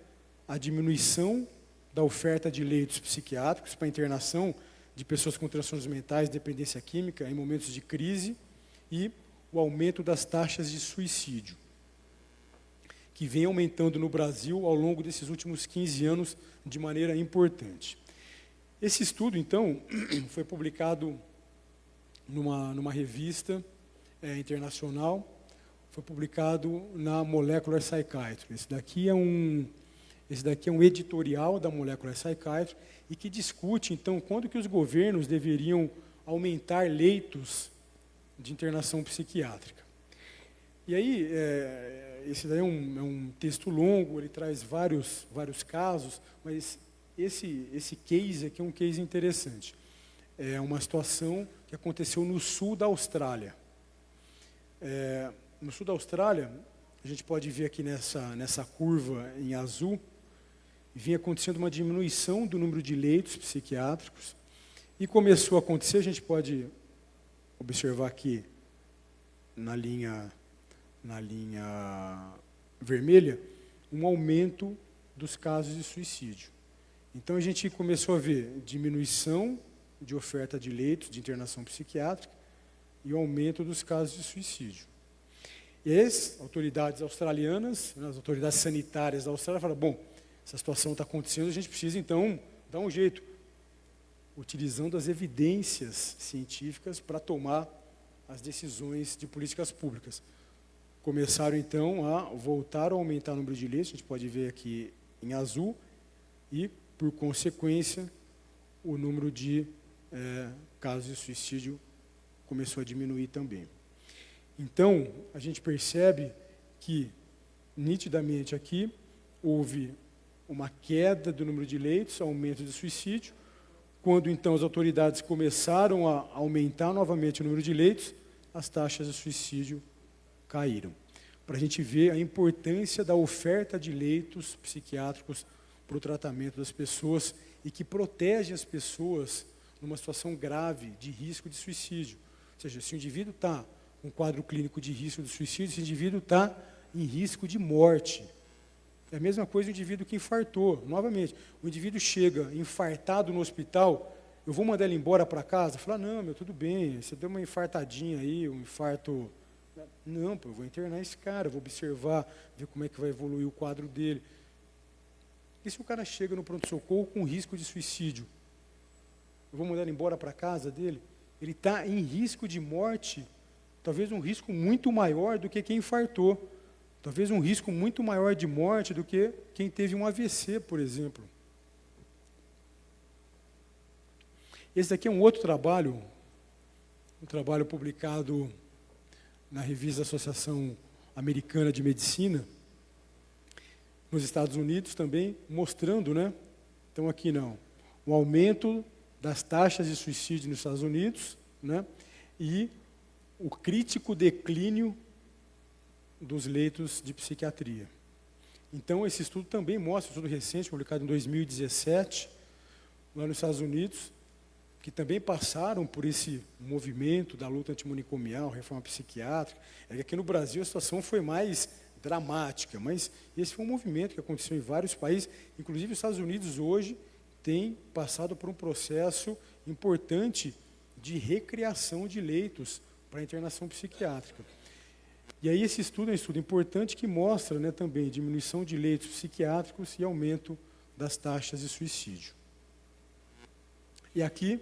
a diminuição da oferta de leitos psiquiátricos para internação de pessoas com transtornos mentais e dependência química em momentos de crise e o aumento das taxas de suicídio, que vem aumentando no Brasil ao longo desses últimos 15 anos de maneira importante. Esse estudo, então, foi publicado numa revista internacional. foi publicado na Molecular Psychiatry. Esse daqui é um editorial da Molecular Psychiatry e que discute, então, quando que os governos deveriam aumentar leitos de internação psiquiátrica. E aí, esse daí é um texto longo, ele traz vários casos, mas esse case aqui é um case interessante. É uma situação que aconteceu no sul da Austrália. No sul da Austrália, a gente pode ver aqui nessa curva em azul, vinha acontecendo uma diminuição do número de leitos psiquiátricos, e começou a acontecer, a gente pode observar aqui na linha vermelha, um aumento dos casos de suicídio. Então a gente começou a ver diminuição de oferta de leitos de internação psiquiátrica e o aumento dos casos de suicídio. E as autoridades australianas, as autoridades sanitárias da Austrália falaram, bom, essa situação está acontecendo, a gente precisa então dar um jeito, utilizando as evidências científicas para tomar as decisões de políticas públicas. Começaram então a voltar a aumentar o número de leitos, a gente pode ver aqui em azul, e por consequência o número de casos de suicídio começou a diminuir também. Então, a gente percebe que, nitidamente aqui, houve uma queda do número de leitos, aumento de suicídio. Quando, então, as autoridades começaram a aumentar novamente o número de leitos, as taxas de suicídio caíram. Para a gente ver a importância da oferta de leitos psiquiátricos para o tratamento das pessoas e que protege as pessoas numa situação grave de risco de suicídio. Ou seja, se o indivíduo está com um quadro clínico de risco de suicídio, esse indivíduo está em risco de morte. É a mesma coisa o indivíduo que infartou. Novamente, o indivíduo chega infartado no hospital, eu vou mandar ele embora para casa? Falar, não, tudo bem, você deu uma infartadinha aí, um infarto. Não, eu vou internar esse cara, vou observar, ver como é que vai evoluir o quadro dele. E se o cara chega no pronto-socorro com risco de suicídio? Eu vou mandar ele embora para a casa dele? Ele está em risco de morte, talvez um risco muito maior do que quem infartou. Talvez um risco muito maior de morte do que quem teve um AVC, por exemplo. Esse daqui é um outro trabalho, um trabalho publicado na revista da Associação Americana de Medicina, nos Estados Unidos também, mostrando, então aqui não, o aumento das taxas de suicídio nos Estados Unidos, e o crítico declínio dos leitos de psiquiatria. Então, esse estudo também mostra, um estudo recente, publicado em 2017, lá nos Estados Unidos, que também passaram por esse movimento da luta antimanicomial, reforma psiquiátrica. É que aqui no Brasil a situação foi mais dramática, mas esse foi um movimento que aconteceu em vários países, inclusive os Estados Unidos hoje tem passado por um processo importante de recriação de leitos para internação psiquiátrica. E aí esse estudo é um estudo importante que mostra também diminuição de leitos psiquiátricos e aumento das taxas de suicídio. E aqui,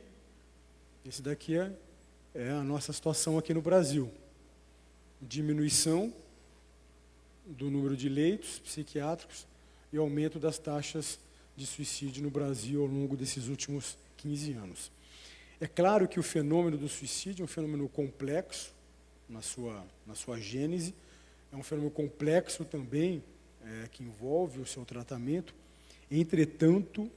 esse daqui é a nossa situação aqui no Brasil. Diminuição do número de leitos psiquiátricos e aumento das taxas de suicídio no Brasil ao longo desses últimos 15 anos. É claro que o fenômeno do suicídio é um fenômeno complexo na sua gênese, é um fenômeno complexo também, que envolve o seu tratamento. Entretanto,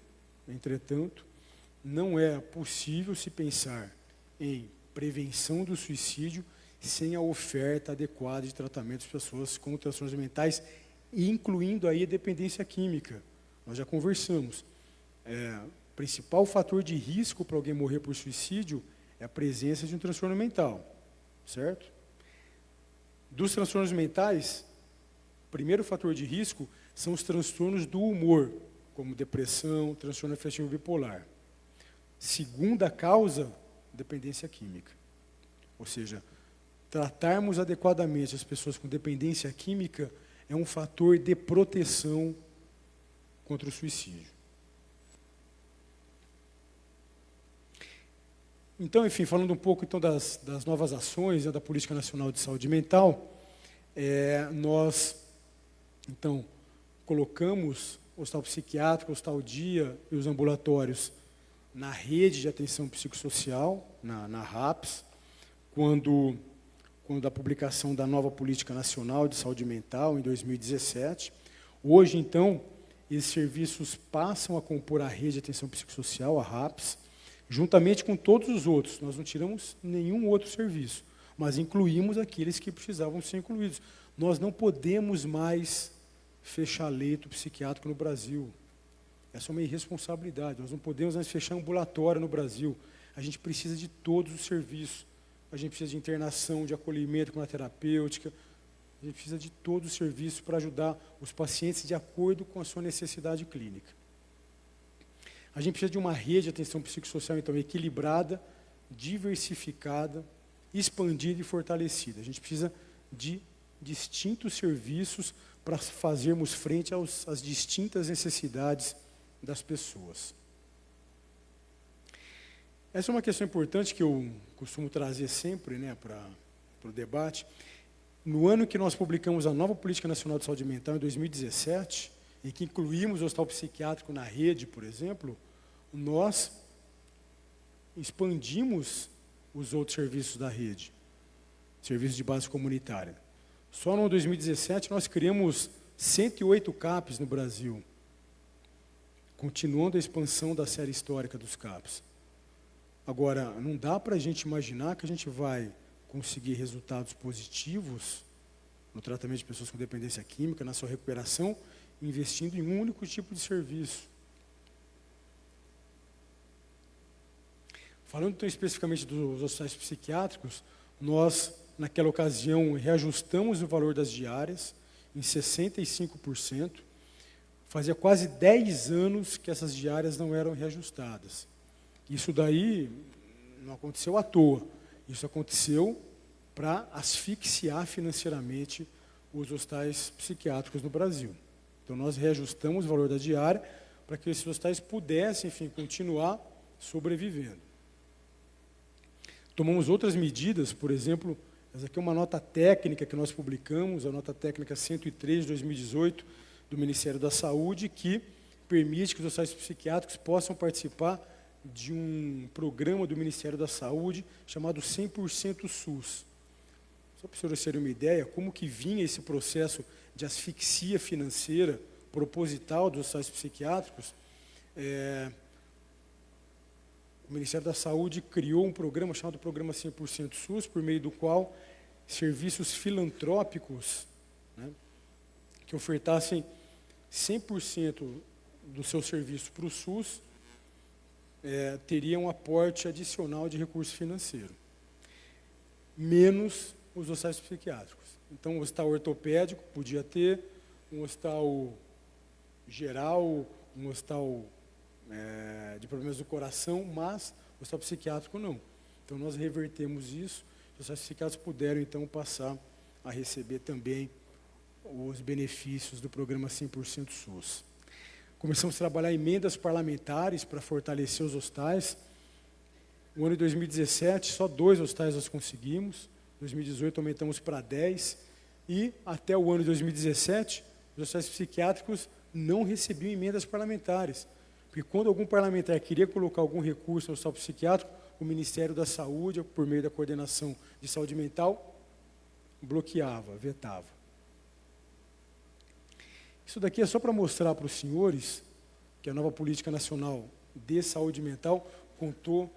não é possível se pensar em prevenção do suicídio sem a oferta adequada de tratamento de pessoas com transtornos mentais, incluindo aí a dependência química. Nós já conversamos. O principal fator de risco para alguém morrer por suicídio é a presença de um transtorno mental, certo? Dos transtornos mentais, o primeiro fator de risco são os transtornos do humor, como depressão, transtorno afetivo bipolar. Segunda causa, dependência química. Ou seja, tratarmos adequadamente as pessoas com dependência química é um fator de proteção contra o suicídio. Então, enfim, falando um pouco então das novas ações da Política Nacional de Saúde Mental, Nós, então, colocamos o hospital psiquiátrico, o hospital dia e os ambulatórios na rede de atenção psicossocial, na RAPS, quando da publicação da nova Política Nacional de Saúde Mental, em 2017. Hoje, então, esses serviços passam a compor a rede de atenção psicossocial, a RAPS, juntamente com todos os outros. Nós não tiramos nenhum outro serviço, mas incluímos aqueles que precisavam ser incluídos. Nós não podemos mais fechar leito psiquiátrico no Brasil. Essa é uma irresponsabilidade. Nós não podemos mais fechar ambulatório no Brasil. A gente precisa de todos os serviços. A gente precisa de internação, de acolhimento com a terapêutica. A gente precisa de todos os serviços para ajudar os pacientes de acordo com a sua necessidade clínica. A gente precisa de uma rede de atenção psicossocial, então, equilibrada, diversificada, expandida e fortalecida. A gente precisa de distintos serviços para fazermos frente às distintas necessidades das pessoas. Essa é uma questão importante que eu costumo trazer sempre, né, para o debate. No ano que nós publicamos a nova Política Nacional de Saúde Mental, em 2017, em que incluímos o hospital psiquiátrico na rede, por exemplo, nós expandimos os outros serviços da rede, serviços de base comunitária. Só no 2017 nós criamos 108 CAPs no Brasil, continuando a expansão da série histórica dos CAPs. Agora, não dá para a gente imaginar que a gente vai conseguir resultados positivos no tratamento de pessoas com dependência química, na sua recuperação, investindo em um único tipo de serviço. Falando então especificamente dos hospitais psiquiátricos, nós, naquela ocasião, reajustamos o valor das diárias em 65%. Fazia quase 10 anos que essas diárias não eram reajustadas. Isso daí não aconteceu à toa. Isso aconteceu para asfixiar financeiramente os hospitais psiquiátricos no Brasil. Então, nós reajustamos o valor da diária para que esses hospitais pudessem, enfim, continuar sobrevivendo. Tomamos outras medidas, por exemplo, essa aqui é uma nota técnica que nós publicamos, a nota técnica 103 de 2018 do Ministério da Saúde, que permite que os hospitais psiquiátricos possam participar de um programa do Ministério da Saúde chamado 100% SUS. Só para vocês terem uma ideia, como que vinha esse processo de asfixia financeira proposital dos hospitais psiquiátricos, o Ministério da Saúde criou um programa chamado Programa 100% SUS, por meio do qual serviços filantrópicos, né, que ofertassem 100% do seu serviço para o SUS, teria um aporte adicional de recurso financeiro, menos os hospitais psiquiátricos. Então, um hospital ortopédico podia ter, um hospital geral, um hospital de problemas do coração, mas o hospital psiquiátrico não. Então, nós revertemos isso, os hospitais psiquiátricos puderam, então, passar a receber também os benefícios do programa 100% SUS. Começamos a trabalhar emendas parlamentares para fortalecer os hospitais. No ano de 2017, só 2 hospitais nós conseguimos. Em 2018, aumentamos para 10. E, até o ano de 2017, os hospitais psiquiátricos não recebiam emendas parlamentares. Porque quando algum parlamentar queria colocar algum recurso no hospital psiquiátrico, o Ministério da Saúde, por meio da Coordenação de Saúde Mental, bloqueava, vetava. Isso daqui é só para mostrar para os senhores que a nova Política Nacional de Saúde Mental contou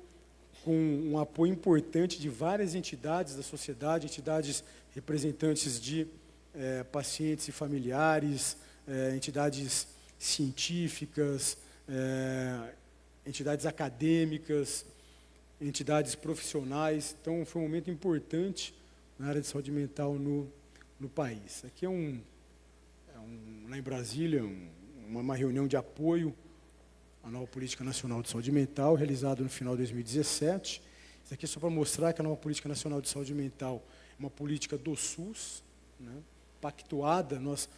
com um apoio importante de várias entidades da sociedade, entidades representantes de pacientes e familiares, entidades científicas, entidades acadêmicas, entidades profissionais. Então, foi um momento importante na área de saúde mental no país. Aqui lá em Brasília, uma reunião de apoio à nova Política Nacional de Saúde Mental, realizada no final de 2017. Isso aqui é só para mostrar que a nova Política Nacional de Saúde Mental é uma política do SUS, né, pactuada. Nós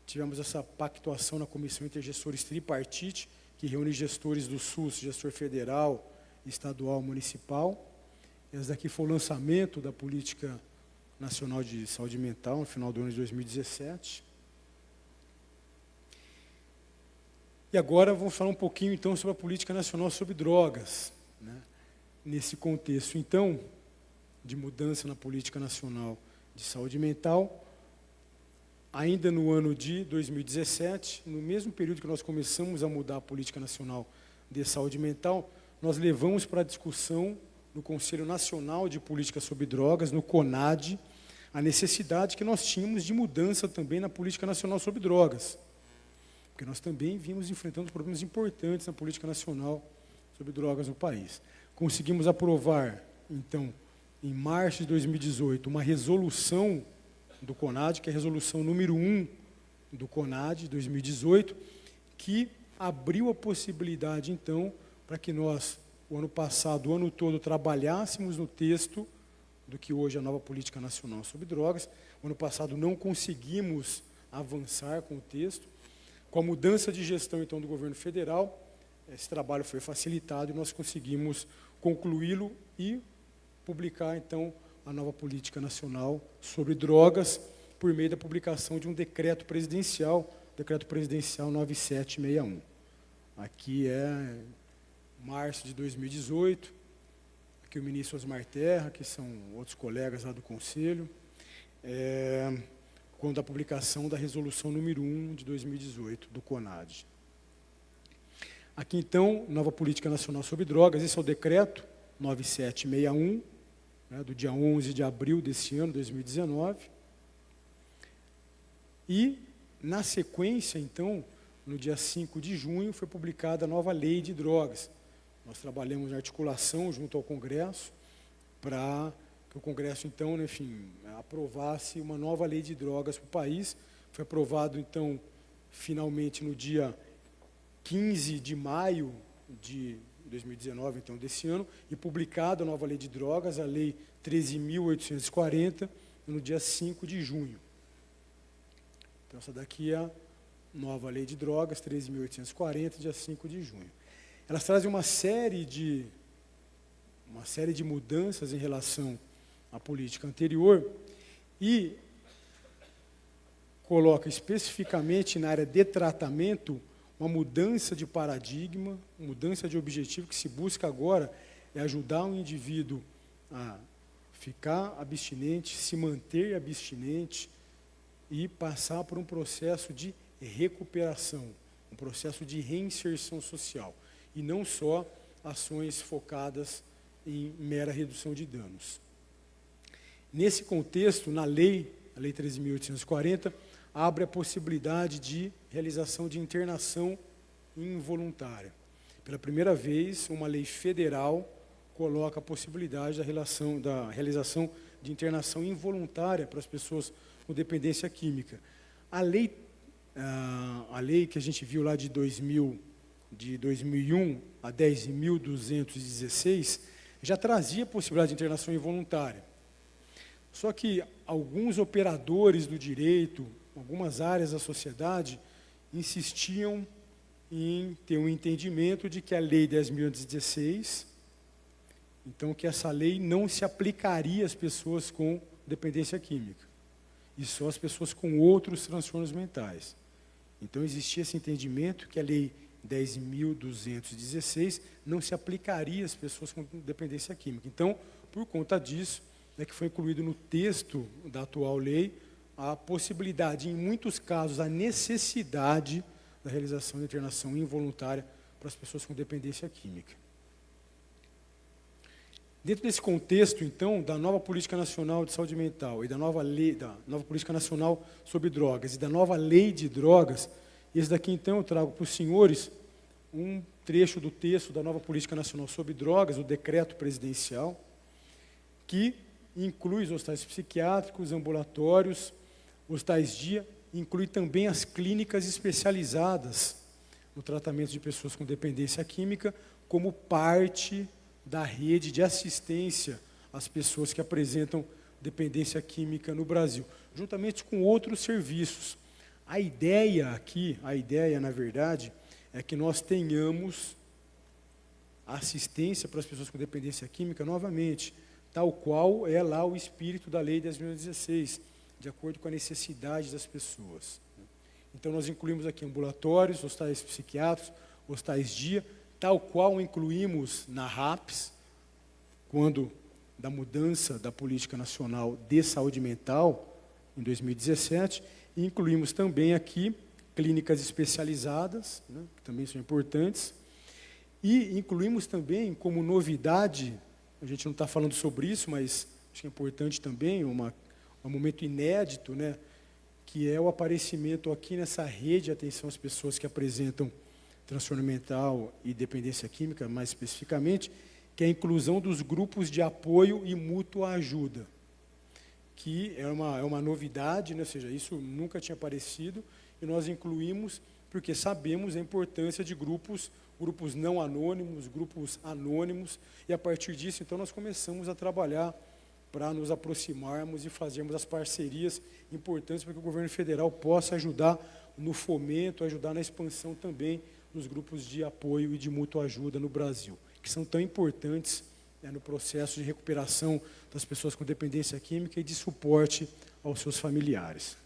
tivemos essa pactuação na Comissão Intergestores Tripartite, que reúne gestores do SUS, gestor federal, estadual, municipal. Esse daqui foi o lançamento da Política Nacional de Saúde Mental, no final do ano de 2017. E agora vamos falar um pouquinho, então, sobre a Política Nacional sobre Drogas, né? Nesse contexto, então, de mudança na Política Nacional de Saúde Mental, ainda no ano de 2017, no mesmo período que nós começamos a mudar a Política Nacional de Saúde Mental, nós levamos para a discussão no Conselho Nacional de Política sobre Drogas, no CONAD, a necessidade que nós tínhamos de mudança também na Política Nacional sobre Drogas, porque nós também vimos enfrentando problemas importantes na Política Nacional sobre Drogas no país. Conseguimos aprovar, então, em março de 2018, uma resolução do CONAD, que é a resolução número 1 do CONAD, 2018, que abriu a possibilidade, então, para que nós, o ano passado, o ano todo, trabalhássemos no texto do que hoje é a nova Política Nacional sobre Drogas. O ano passado não conseguimos avançar com o texto. Com a mudança de gestão, então, do governo federal, esse trabalho foi facilitado e nós conseguimos concluí-lo e publicar, então, a nova Política Nacional sobre Drogas, por meio da publicação de um decreto presidencial 9761. Aqui é março de 2018, aqui o ministro Osmar Terra, que são outros colegas lá do Conselho, quando a publicação da resolução número 1 de 2018, do CONAD. Aqui, então, nova Política Nacional sobre Drogas, esse é o decreto 9761, do dia 11 de abril desse ano, 2019. E, na sequência, então, no dia 5 de junho, foi publicada a nova Lei de Drogas. Nós trabalhamos na articulação junto ao Congresso, para que o Congresso, então, enfim, aprovasse uma nova Lei de Drogas para o país. Foi aprovado, então, finalmente, no dia 15 de maio de 2019, então, desse ano, e publicada a nova Lei de Drogas, a Lei 13.840, no dia 5 de junho. Então, essa daqui é a nova Lei de Drogas, 13.840, dia 5 de junho. Elas trazem uma série de mudanças em relação à política anterior e coloca especificamente na área de tratamento uma mudança de paradigma, mudança de objetivo. Que se busca agora é ajudar um indivíduo a ficar abstinente, se manter abstinente e passar por um processo de recuperação, um processo de reinserção social, e não só ações focadas em mera redução de danos. Nesse contexto, na lei, a Lei 13.840, abre a possibilidade de realização de internação involuntária. Pela primeira vez, uma lei federal coloca a possibilidade da realização de internação involuntária para as pessoas com dependência química. A lei que a gente viu lá de 2001 a 10.216 já trazia a possibilidade de internação involuntária. Só que alguns operadores do direito, algumas áreas da sociedade, insistiam em ter um entendimento de que a Lei 10.216, então, que essa lei não se aplicaria às pessoas com dependência química, e só às pessoas com outros transtornos mentais. Então, existia esse entendimento que a Lei 10.216 não se aplicaria às pessoas com dependência química. Então, por conta disso, é que foi incluído no texto da atual lei a possibilidade, em muitos casos, a necessidade da realização de internação involuntária para as pessoas com dependência química. Dentro desse contexto, então, da nova Política Nacional de Saúde Mental e da nova Política Nacional sobre Drogas e da nova Lei de Drogas, esse daqui, então, eu trago para os senhores um trecho do texto da nova Política Nacional sobre Drogas, o decreto presidencial, que inclui os hospitais psiquiátricos, ambulatórios, hospitais-dia, inclui também as clínicas especializadas no tratamento de pessoas com dependência química, como parte da rede de assistência às pessoas que apresentam dependência química no Brasil, juntamente com outros serviços. A ideia, na verdade, é que nós tenhamos assistência para as pessoas com dependência química, novamente, tal qual é lá o espírito da Lei 10.016, de acordo com a necessidade das pessoas. Então, nós incluímos aqui ambulatórios, hospitais psiquiátricos, hospitais dia, tal qual incluímos na RAPS, quando da mudança da Política Nacional de Saúde Mental, em 2017, e incluímos também aqui clínicas especializadas, né, que também são importantes, e incluímos também como novidade, a gente não está falando sobre isso, mas acho que é importante também, um momento inédito, né, que é o aparecimento aqui nessa rede de atenção às pessoas que apresentam transtorno mental e dependência química, mais especificamente, que é a inclusão dos grupos de apoio e mútua ajuda, que é uma novidade, né, ou seja, isso nunca tinha aparecido, e nós incluímos porque sabemos a importância de grupos não anônimos, grupos anônimos, e a partir disso, então, nós começamos a trabalhar para nos aproximarmos e fazermos as parcerias importantes para que o governo federal possa ajudar no fomento, ajudar na expansão também dos grupos de apoio e de mútua ajuda no Brasil, que são tão importantes, né, no processo de recuperação das pessoas com dependência química e de suporte aos seus familiares.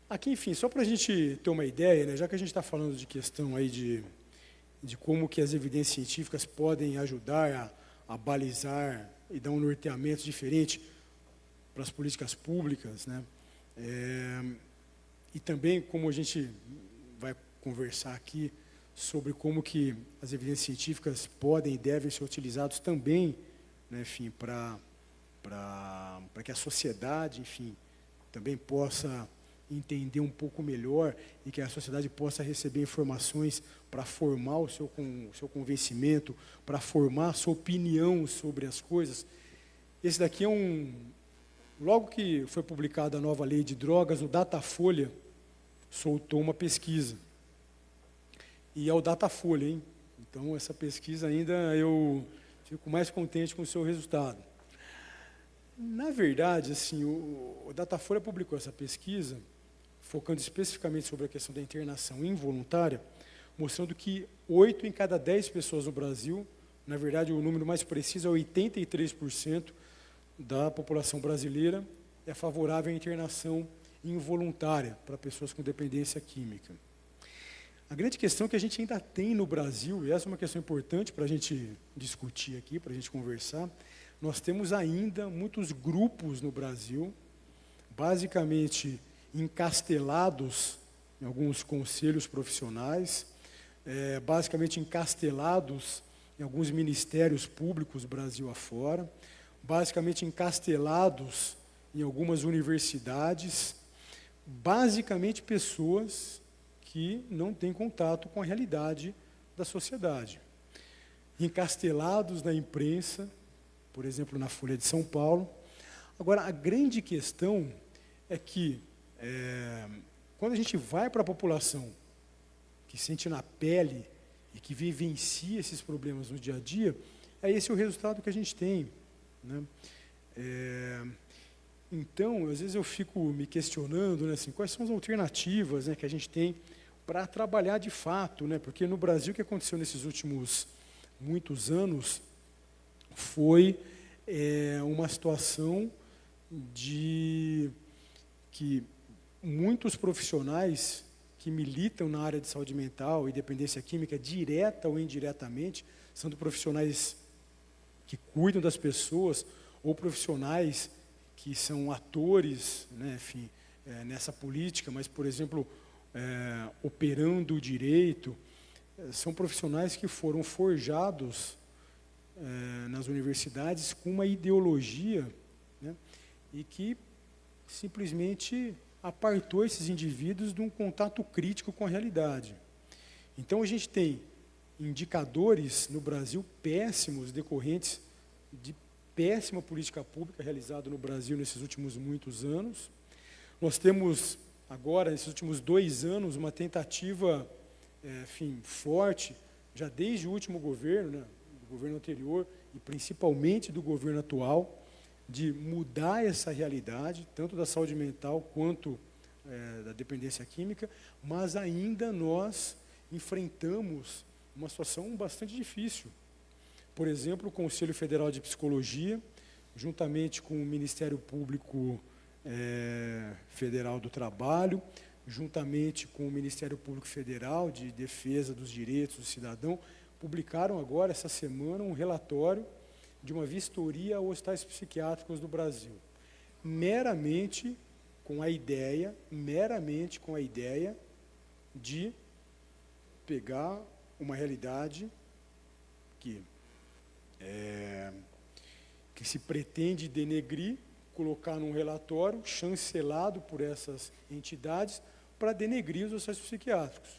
Aqui, enfim, só para a gente ter uma ideia, né, já que a gente está falando de questão aí de como que as evidências científicas podem ajudar a balizar e dar um norteamento diferente para as políticas públicas, né, e também como a gente vai conversar aqui sobre como que as evidências científicas podem e devem ser utilizadas também, né, enfim, para que a sociedade, enfim, também possa entender um pouco melhor e que a sociedade possa receber informações para formar o seu convencimento, para formar a sua opinião sobre as coisas. Esse daqui é logo que foi publicada a nova lei de drogas, o Datafolha soltou uma pesquisa. E é o Datafolha, hein? Então, essa pesquisa ainda eu fico mais contente com o seu resultado. Na verdade, assim, o Datafolha publicou essa pesquisa, focando especificamente sobre a questão da internação involuntária, mostrando que 8 em cada 10 pessoas no Brasil, na verdade, o número mais preciso é 83% da população brasileira, é favorável à internação involuntária para pessoas com dependência química. A grande questão que a gente ainda tem no Brasil, e essa é uma questão importante para a gente discutir aqui, para a gente conversar, nós temos ainda muitos grupos no Brasil, basicamente encastelados em alguns conselhos profissionais, basicamente encastelados em alguns ministérios públicos Brasil afora, basicamente encastelados em algumas universidades, basicamente pessoas que não têm contato com a realidade da sociedade. Encastelados na imprensa, por exemplo, na Folha de São Paulo. Agora, a grande questão é que, quando a gente vai para a população que sente na pele e que vivencia esses problemas no dia a dia, é esse o resultado que a gente tem, né? Então, às vezes eu fico me questionando, né, assim, quais são as alternativas, né, que a gente tem para trabalhar de fato, né? Porque no Brasil o que aconteceu nesses últimos muitos anos foi uma situação de que muitos profissionais que militam na área de saúde mental e dependência química, direta ou indiretamente, sendo profissionais que cuidam das pessoas ou profissionais que são atores, né, enfim, nessa política, mas, por exemplo, operando o direito, são profissionais que foram forjados nas universidades com uma ideologia, né, e que simplesmente apartou esses indivíduos de um contato crítico com a realidade. Então, a gente tem indicadores no Brasil péssimos, decorrentes de péssima política pública realizada no Brasil nesses últimos muitos anos. Nós temos agora, nesses últimos 2 anos, uma tentativa, enfim, forte, já desde o último governo, né, do governo anterior, e principalmente do governo atual, de mudar essa realidade, tanto da saúde mental quanto da dependência química, mas ainda nós enfrentamos uma situação bastante difícil. por exemplo, o Conselho Federal de Psicologia, juntamente com o Ministério Público Federal do Trabalho, juntamente com o Ministério Público Federal de Defesa dos Direitos do Cidadão, publicaram agora, essa semana, um relatório de uma vistoria aos hospitais psiquiátricos do Brasil, meramente com a ideia de pegar uma realidade que se pretende denegrir, colocar num relatório chancelado por essas entidades para denegrir os hospitais psiquiátricos.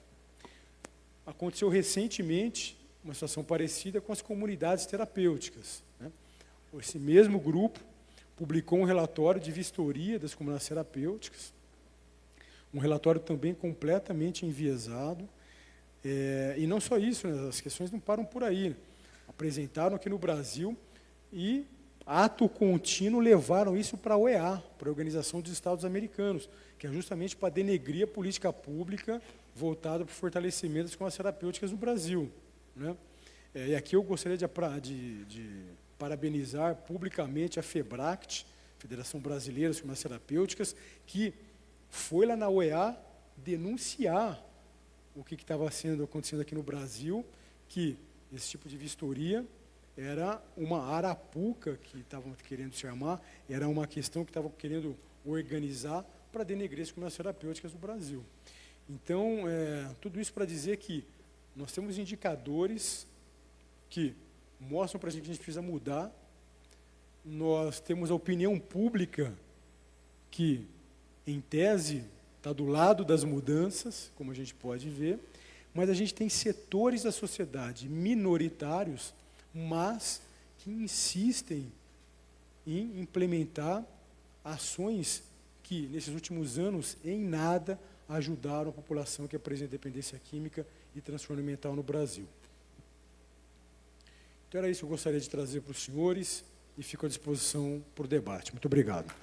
Aconteceu recentemente uma situação parecida com as comunidades terapêuticas, né? Esse mesmo grupo publicou um relatório de vistoria das comunidades terapêuticas, um relatório também completamente enviesado, e não só isso, né, as questões não param por aí. Apresentaram aqui no Brasil e, ato contínuo, levaram isso para a OEA, para a Organização dos Estados Americanos, que é justamente para denegrir a política pública voltada para o fortalecimento das comunidades terapêuticas no Brasil, né? E aqui eu gostaria de parabenizar publicamente a FEBRACT, Federação Brasileira de Comunidades Terapêuticas, que foi lá na OEA denunciar o que estava acontecendo aqui no Brasil, que esse tipo de vistoria era uma arapuca que estavam querendo se armar, era uma questão que estavam querendo organizar para denegrir as comunidades terapêuticas do Brasil. Então, tudo isso para dizer que nós temos indicadores que mostram para a gente que a gente precisa mudar, nós temos a opinião pública que, em tese, está do lado das mudanças, como a gente pode ver, mas a gente tem setores da sociedade minoritários, mas que insistem em implementar ações que, nesses últimos anos, em nada ajudaram a população que apresenta dependência química e transtorno mental no Brasil. Então, era isso que eu gostaria de trazer para os senhores e fico à disposição para o debate. Muito obrigado.